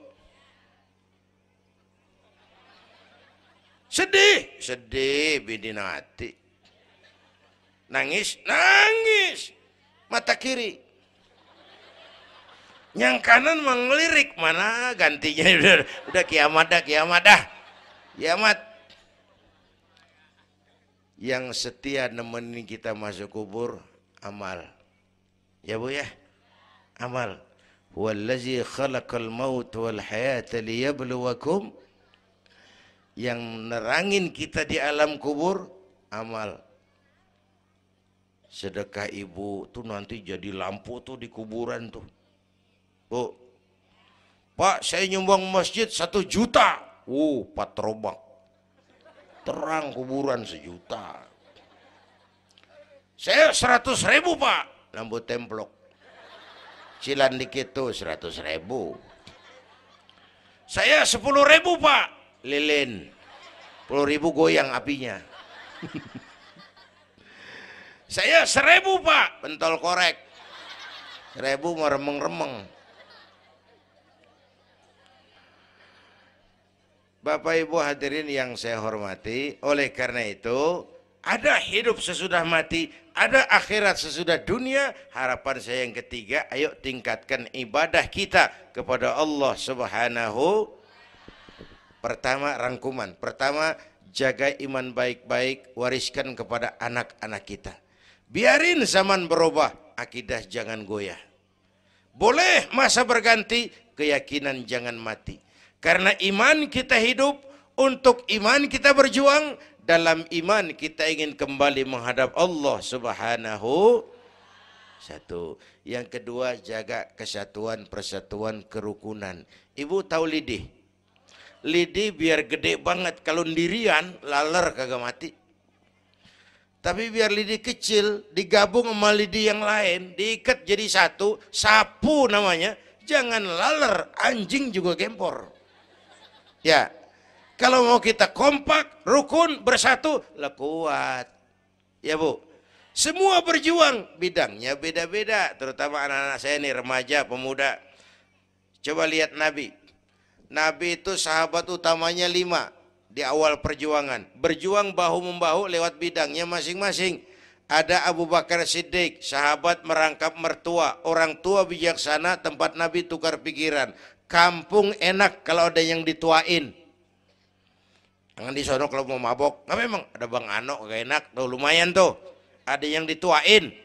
Sedih, sedih bidinati. Nangis, nangis. Mata kiri. Yang kanan mengelirik, mana gantinya udah kiamat dah, kiamat dah. Kiamat. Yang setia nemenin kita masuk kubur, amal. Ya Bu ya? Amal. Wallazi khalaqal maut wal hayata liyabluwakum. Yang nerangin kita di alam kubur, amal. Sedekah ibu tuh nanti jadi lampu tuh di kuburan tuh. Bu, Pak saya nyumbang masjid 1 juta. Patrobak. Terang kuburan 1 juta. Saya 100.000 Pak. Lampu templok. Cilan dikit tuh 100.000. Saya 10.000 Pak. Lilin. 10.000 goyang apinya. Saya 1.000 Pak. Pentol korek. 1.000 mau remeng-remeng. Bapak Ibu hadirin yang saya hormati, oleh karena itu ada hidup sesudah mati, ada akhirat sesudah dunia. Harapan saya yang ketiga, ayo tingkatkan ibadah kita kepada Allah Subhanahu. Pertama rangkuman, pertama jaga iman baik-baik, wariskan kepada anak-anak kita. Biarin zaman berubah, akidah jangan goyah. Boleh masa berganti, keyakinan jangan mati. Karena iman kita hidup, untuk iman kita berjuang, dalam iman kita ingin kembali menghadap Allah Subhanahu. Satu. Yang kedua, jaga kesatuan, persatuan, kerukunan. Ibu tahu lidi? Lidi biar gede banget, kalau ndirian, laler kagak mati. Tapi biar lidi kecil, digabung sama lidi yang lain, diikat jadi satu, sapu namanya, jangan laler, anjing juga gempor. Ya, kalau mau kita kompak, rukun, bersatu, lah kuat. Ya Bu, semua berjuang, bidangnya beda-beda, terutama anak-anak saya nih, remaja, pemuda. Coba lihat Nabi. Nabi itu sahabat utamanya 5 di awal perjuangan. Berjuang bahu-membahu lewat bidangnya masing-masing. Ada Abu Bakar Siddiq, sahabat merangkap mertua, orang tua bijaksana, tempat Nabi tukar pikiran. Kampung enak kalau ada yang dituain. Jangan di sono kalau mau mabok. Nggak, memang ada Bang Ano gak enak tuh, lumayan tuh. Ada yang dituain.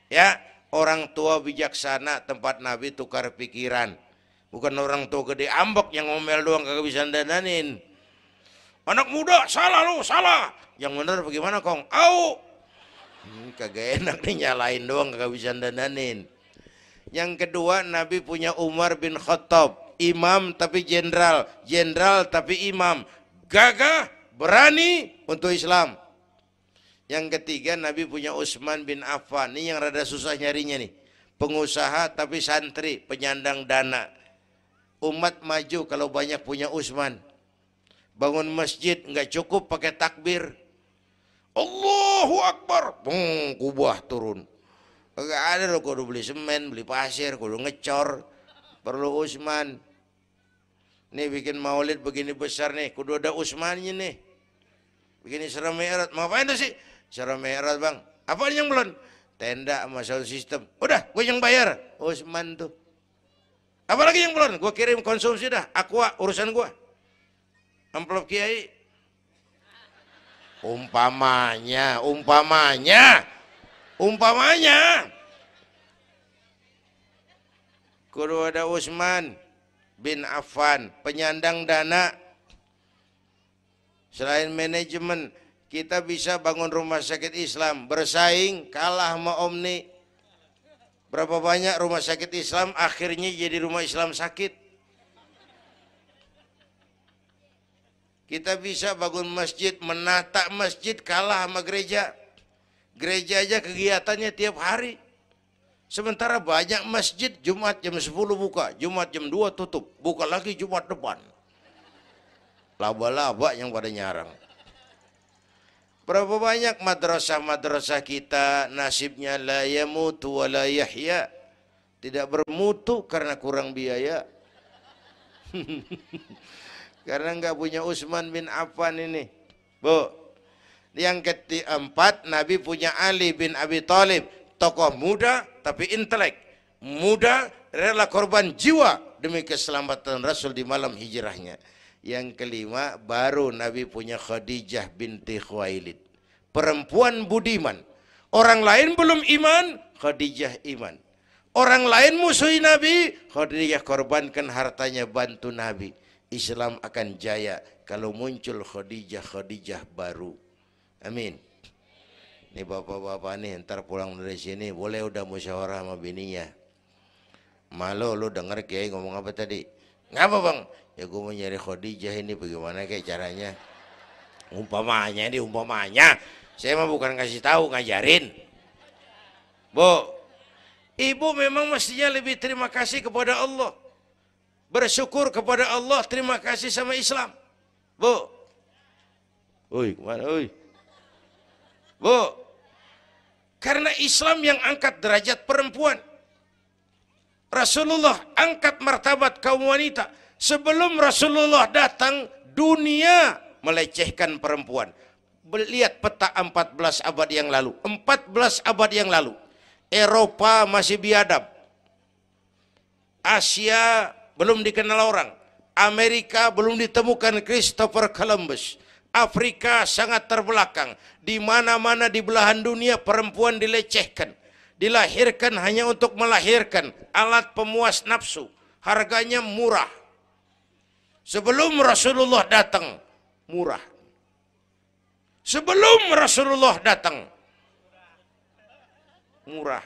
Ya, orang tua bijaksana, tempat Nabi tukar pikiran. Bukan orang tua gede ambek yang ngomel doang kagak bisa dandanin. Anak muda salah lu, salah. Yang bener bagaimana Kong? Au. Kagak enak nih, nyalain doang kagak bisa dandanin. Yang kedua, Nabi punya Umar bin Khattab, imam tapi jenderal, jenderal tapi imam, gagah, berani untuk Islam. Yang ketiga, Nabi punya Utsman bin Affan, ini yang rada susah nyarinya nih, pengusaha tapi santri, penyandang dana. Umat maju kalau banyak punya Utsman. Bangun masjid nggak cukup pakai takbir, Allahu Akbar, kubah turun. Kagak ada loh, kudu beli semen, beli pasir, kudu ngecor. Perlu Utsman. Nih bikin maulid begini besar nih, kudu ada Utsmannya nih. Begini Isra Mi'raj, mau ngapain tuh sih? Isra Mi'raj Bang, apa yang belum? Tenda sama sound system. Udah, gue yang bayar. Utsman tuh. Apalagi yang belum? Gue kirim konsumsi dah, aqua urusan gue. Amplop kiai. Umpamanya. Kudu ada Utsman bin Affan, penyandang dana. Selain manajemen, kita bisa bangun rumah sakit Islam, bersaing kalah sama Omni. Berapa banyak rumah sakit Islam akhirnya jadi rumah Islam sakit. Kita bisa bangun masjid, menata masjid kalah sama gereja. Gereja aja kegiatannya tiap hari. Sementara banyak masjid Jumat jam 10 buka, Jumat jam 2 tutup, buka lagi Jumat depan. Laba-laba yang pada nyarang. Berapa banyak madrasah-madrasah kita nasibnya la yamutu wa la yahya. Tidak bermutu karena kurang biaya. Karena nggak punya Utsman bin Affan ini. Bu. Yang keempat, Nabi punya Ali bin Abi Thalib, tokoh muda tapi intelek, muda rela korban jiwa demi keselamatan Rasul di malam hijrahnya. Yang kelima, baru Nabi punya Khadijah binti Khuwailid, perempuan budiman. Orang lain belum iman, Khadijah iman. Orang lain musuhi Nabi, Khadijah korbankan hartanya bantu Nabi. Islam akan jaya kalau muncul Khadijah baru. Amin. Nih bapak-bapak nih, ntar pulang dari sini boleh udah musyawarah sama bininya. Malu lu denger Kiai ngomong apa tadi? Ngapa bang? Ya gue mau nyari Khadijah ini, bagaimana kayak caranya? Umpamanya. Saya mah bukan kasih tahu, ngajarin. Bu, ibu memang mestinya lebih terima kasih kepada Allah. Bersyukur kepada Allah, terima kasih sama Islam. Bu. Oi, kemana oi? Bu, karena Islam yang angkat derajat perempuan. Rasulullah angkat martabat kaum wanita. Sebelum Rasulullah datang, dunia melecehkan perempuan. Lihat peta 14 abad yang lalu. 14 abad yang lalu. Eropa masih biadab. Asia belum dikenal orang. Amerika belum ditemukan Christopher Columbus. Afrika sangat terbelakang. Di mana-mana di belahan dunia perempuan dilecehkan. Dilahirkan hanya untuk melahirkan, alat pemuas nafsu. Harganya murah. Sebelum Rasulullah datang, murah. Sebelum Rasulullah datang, murah.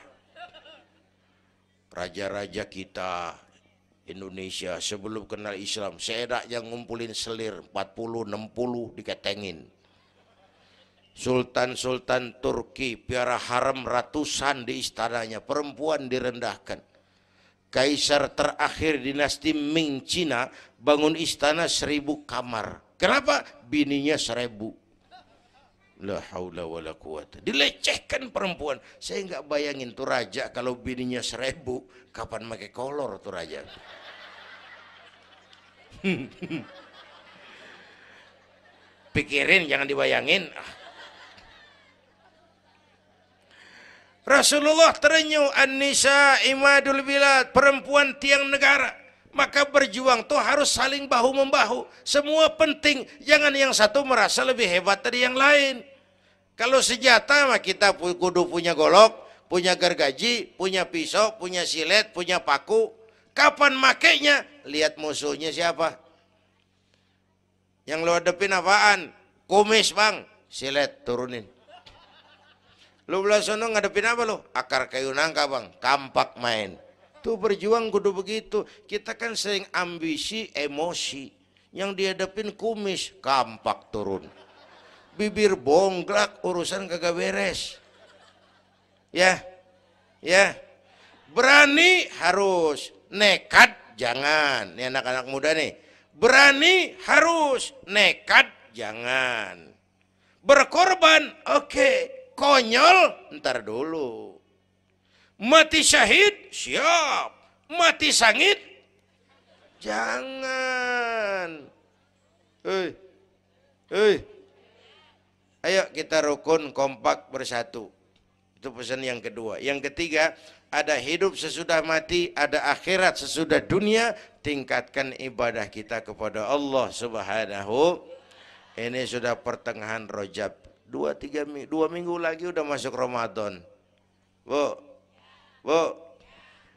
Raja-raja kita Indonesia sebelum kenal Islam, seedak yang ngumpulin selir 40-60 diketengin. Sultan-sultan Turki piara haram ratusan di istananya, perempuan direndahkan. Kaisar terakhir dinasti Ming Cina bangun istana 1000 kamar. Kenapa? Bininya 1000. La haula wala quwata. Dilecehkan perempuan. Saya nggak bayangin tuh raja kalau bininya 1000, kapan pakai kolor tuh raja. Pikirin, jangan dibayangin. Rasulullah terenyuh, an-nisa imadul bilad, perempuan tiang negara. Maka berjuang tuh harus saling bahu-membahu. Semua penting, jangan yang satu merasa lebih hebat dari yang lain. Kalau senjata mah kita kudu punya golok, punya gergaji, punya pisau, punya silet, punya paku. Kapan makainya? Lihat musuhnya siapa. Yang lo hadepin apaan? Kumis bang, silet turunin. Lo belah sono ngadepin apa lo? Akar kayu nangka bang, kampak main. Tuh berjuang kudu begitu. Kita kan sering ambisi, emosi. Yang dihadapin kumis, kampak turun. Bibir bonglak, urusan kagak beres. Ya, berani harus, nekat jangan. Ini anak-anak muda nih. Berani harus, nekat jangan. Berkorban, oke. Konyol, ntar dulu. Mati syahid, siap. Mati sangit, jangan. Ayo kita rukun, kompak, bersatu. Itu pesan yang kedua. Yang ketiga, ada hidup sesudah mati, ada akhirat sesudah dunia. Tingkatkan ibadah kita kepada Allah Subhanahu. Ini sudah pertengahan Rajab. 2 minggu lagi udah masuk Ramadan. Bu,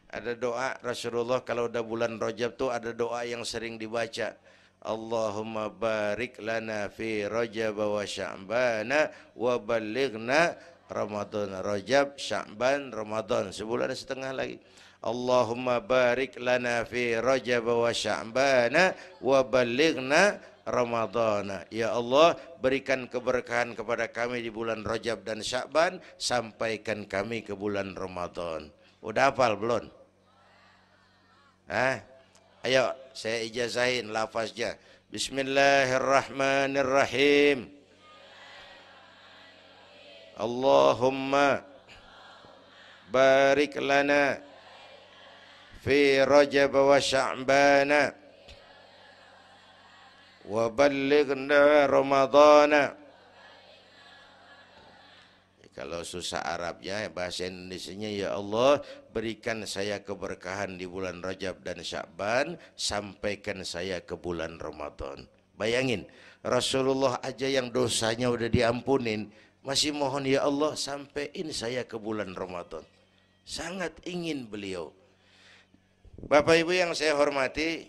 ada doa Rasulullah kalau udah bulan Rajab tuh ada doa yang sering dibaca. Allahumma barik lana fi Rajab wa Sya'bana wa ballighna Ramadan. Rajab, Sya'ban, Ramadan, sebulan setengah lagi. Allahumma barik lana fi Rajab wa Sya'bana wa ballighna Ramadana. Ya Allah, berikan keberkahan kepada kami di bulan Rajab dan Sya'ban, sampaikan kami ke bulan Ramadan. Udah hafal belum? Ayo saya ijazahin lafaznya. Bismillahirrahmanirrahim. Allahumma barik lana fi Rajab wa Sya'bana wa ballighna Ramadana Kalau susah Arabnya, bahasa Indonesianya, ya Allah berikan saya keberkahan di bulan Rajab dan Sya'ban, sampaikan saya ke bulan Ramadan. Bayangin, Rasulullah aja yang dosanya udah diampunin, masih mohon ya Allah sampaiin saya ke bulan Ramadan. Sangat ingin beliau. Bapak Ibu yang saya hormati,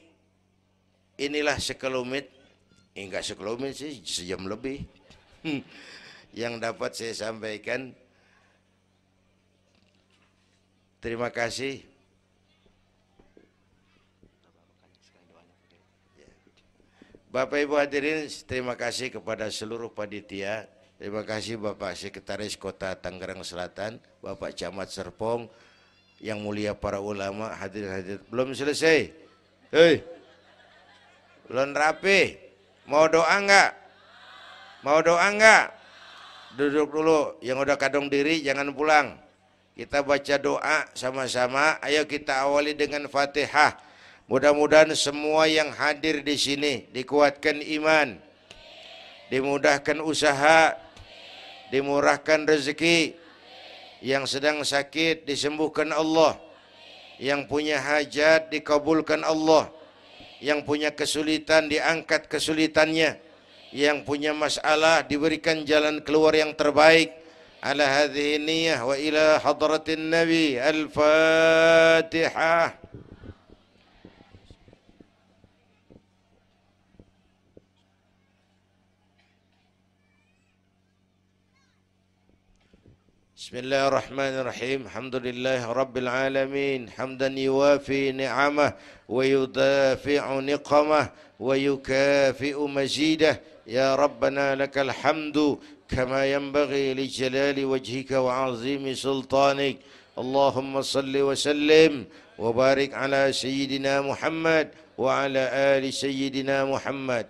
inilah sekelumit, enggak sekelumit sih, sejam lebih yang dapat saya sampaikan. Terima kasih. Bapak Ibu hadirin, terima kasih kepada seluruh panitia. Terima kasih Bapak Sekretaris Kota Tangerang Selatan, Bapak Camat Serpong, yang mulia para ulama, hadirin. Belum selesai. Hei, belum rapi. Mau doa enggak? Mau doa enggak? Duduk dulu, yang udah kadung diri jangan pulang. Kita baca doa sama-sama. Ayo kita awali dengan Fatihah. Mudah-mudahan semua yang hadir di sini dikuatkan iman, dimudahkan usaha, dimurahkan rezeki, yang sedang sakit disembuhkan Allah, yang punya hajat dikabulkan Allah, yang punya kesulitan diangkat kesulitannya, yang punya masalah diberikan jalan keluar yang terbaik. Ala hadhihi niyyah wa ila hadratin Nabi. Al-Fatihah. Bismillahirrahmanirrahim. Alhamdulillah Rabbil Alamin. Hamdan yuwafi ni'amah wa yudafi'u niqamah wa yukafi'u mazidah. Ya Rabbana lakal hamdu kama yanbaghi li jalali wajhika wa azimi sultanik. Allahumma salli wa sallim wa barik ala Sayyidina Muhammad wa ala ali Sayyidina Muhammad.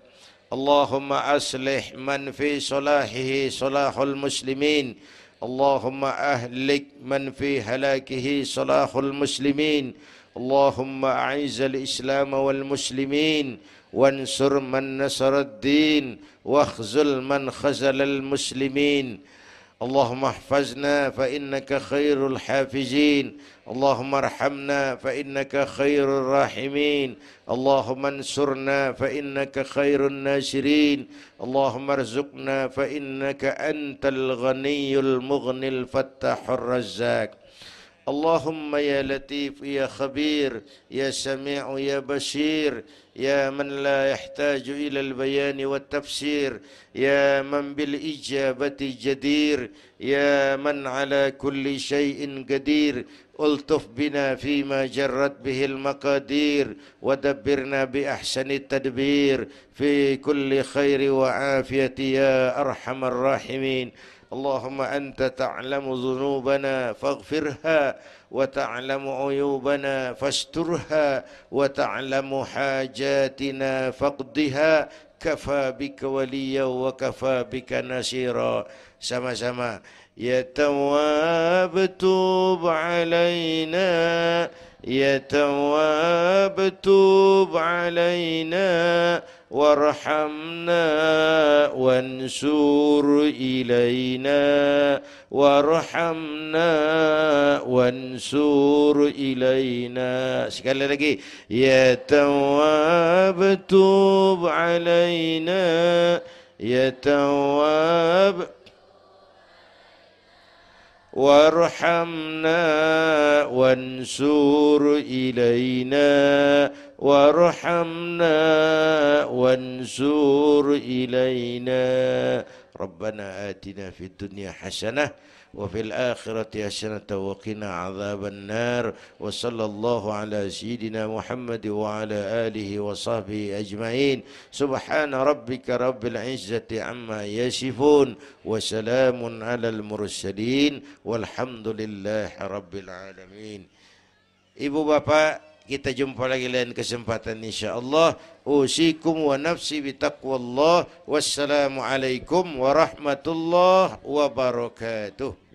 Allahumma aslih man fi salahihi salahul muslimin. اللهم أهلك من في هلاكه صلاح المسلمين. اللهم أعز الإسلام والمسلمين وانصر من نصر الدين واخذل من خذل المسلمين. اللهم احفظنا فإنك خير الحافظين. اللهم ارحمنا فإنك خير الراحمين. اللهم انصرنا فإنك خير الناصرين. اللهم ارزقنا فإنك أنت الغني المغني الفتاح الرزاق. اللهم يا لطيف يا خبير يا سميع يا بصير يا من لا يحتاج إلى البيان والتفسير يا من بالإجابة جدير يا من على كل شيء قدير ألطف بنا فيما جرت به المقادير ودبرنا بأحسن التدبير في كل خير وعافية يا أرحم الراحمين. اللهم أنت تعلم ذنوبنا فاغفرها وتعلم عيوبنا فاسترها وتعلم حاجاتنا فاقضها. كفى بك وليا وكفى بك نصيرا. Sama-sama. Ya Tawwab tub علينا يا تواب تب علينا وارحمنا وانصر إلينا وارحمنا وانصر إلينا. Sekali lagi. Ya Tawab tub علينا يا تواب وارحمنا وانصر إلينا وارحمنا وانصر إلينا. ربنا آتنا في الدنيا حسنة وفي الآخرة حسنة وقنا عذاب النار. وصلى الله على سيدنا محمد وعلى آله وصحبه أجمعين. سبحان ربك رب العزة عما يصفون وسلام على المرسلين والحمد لله رب العالمين. Ibu bapak, kita jumpa lagi lain kesempatan insyaallah. Usikum wa nafsi bitaqwallah. Wassalamualaikum warahmatullahi wabarakatuh.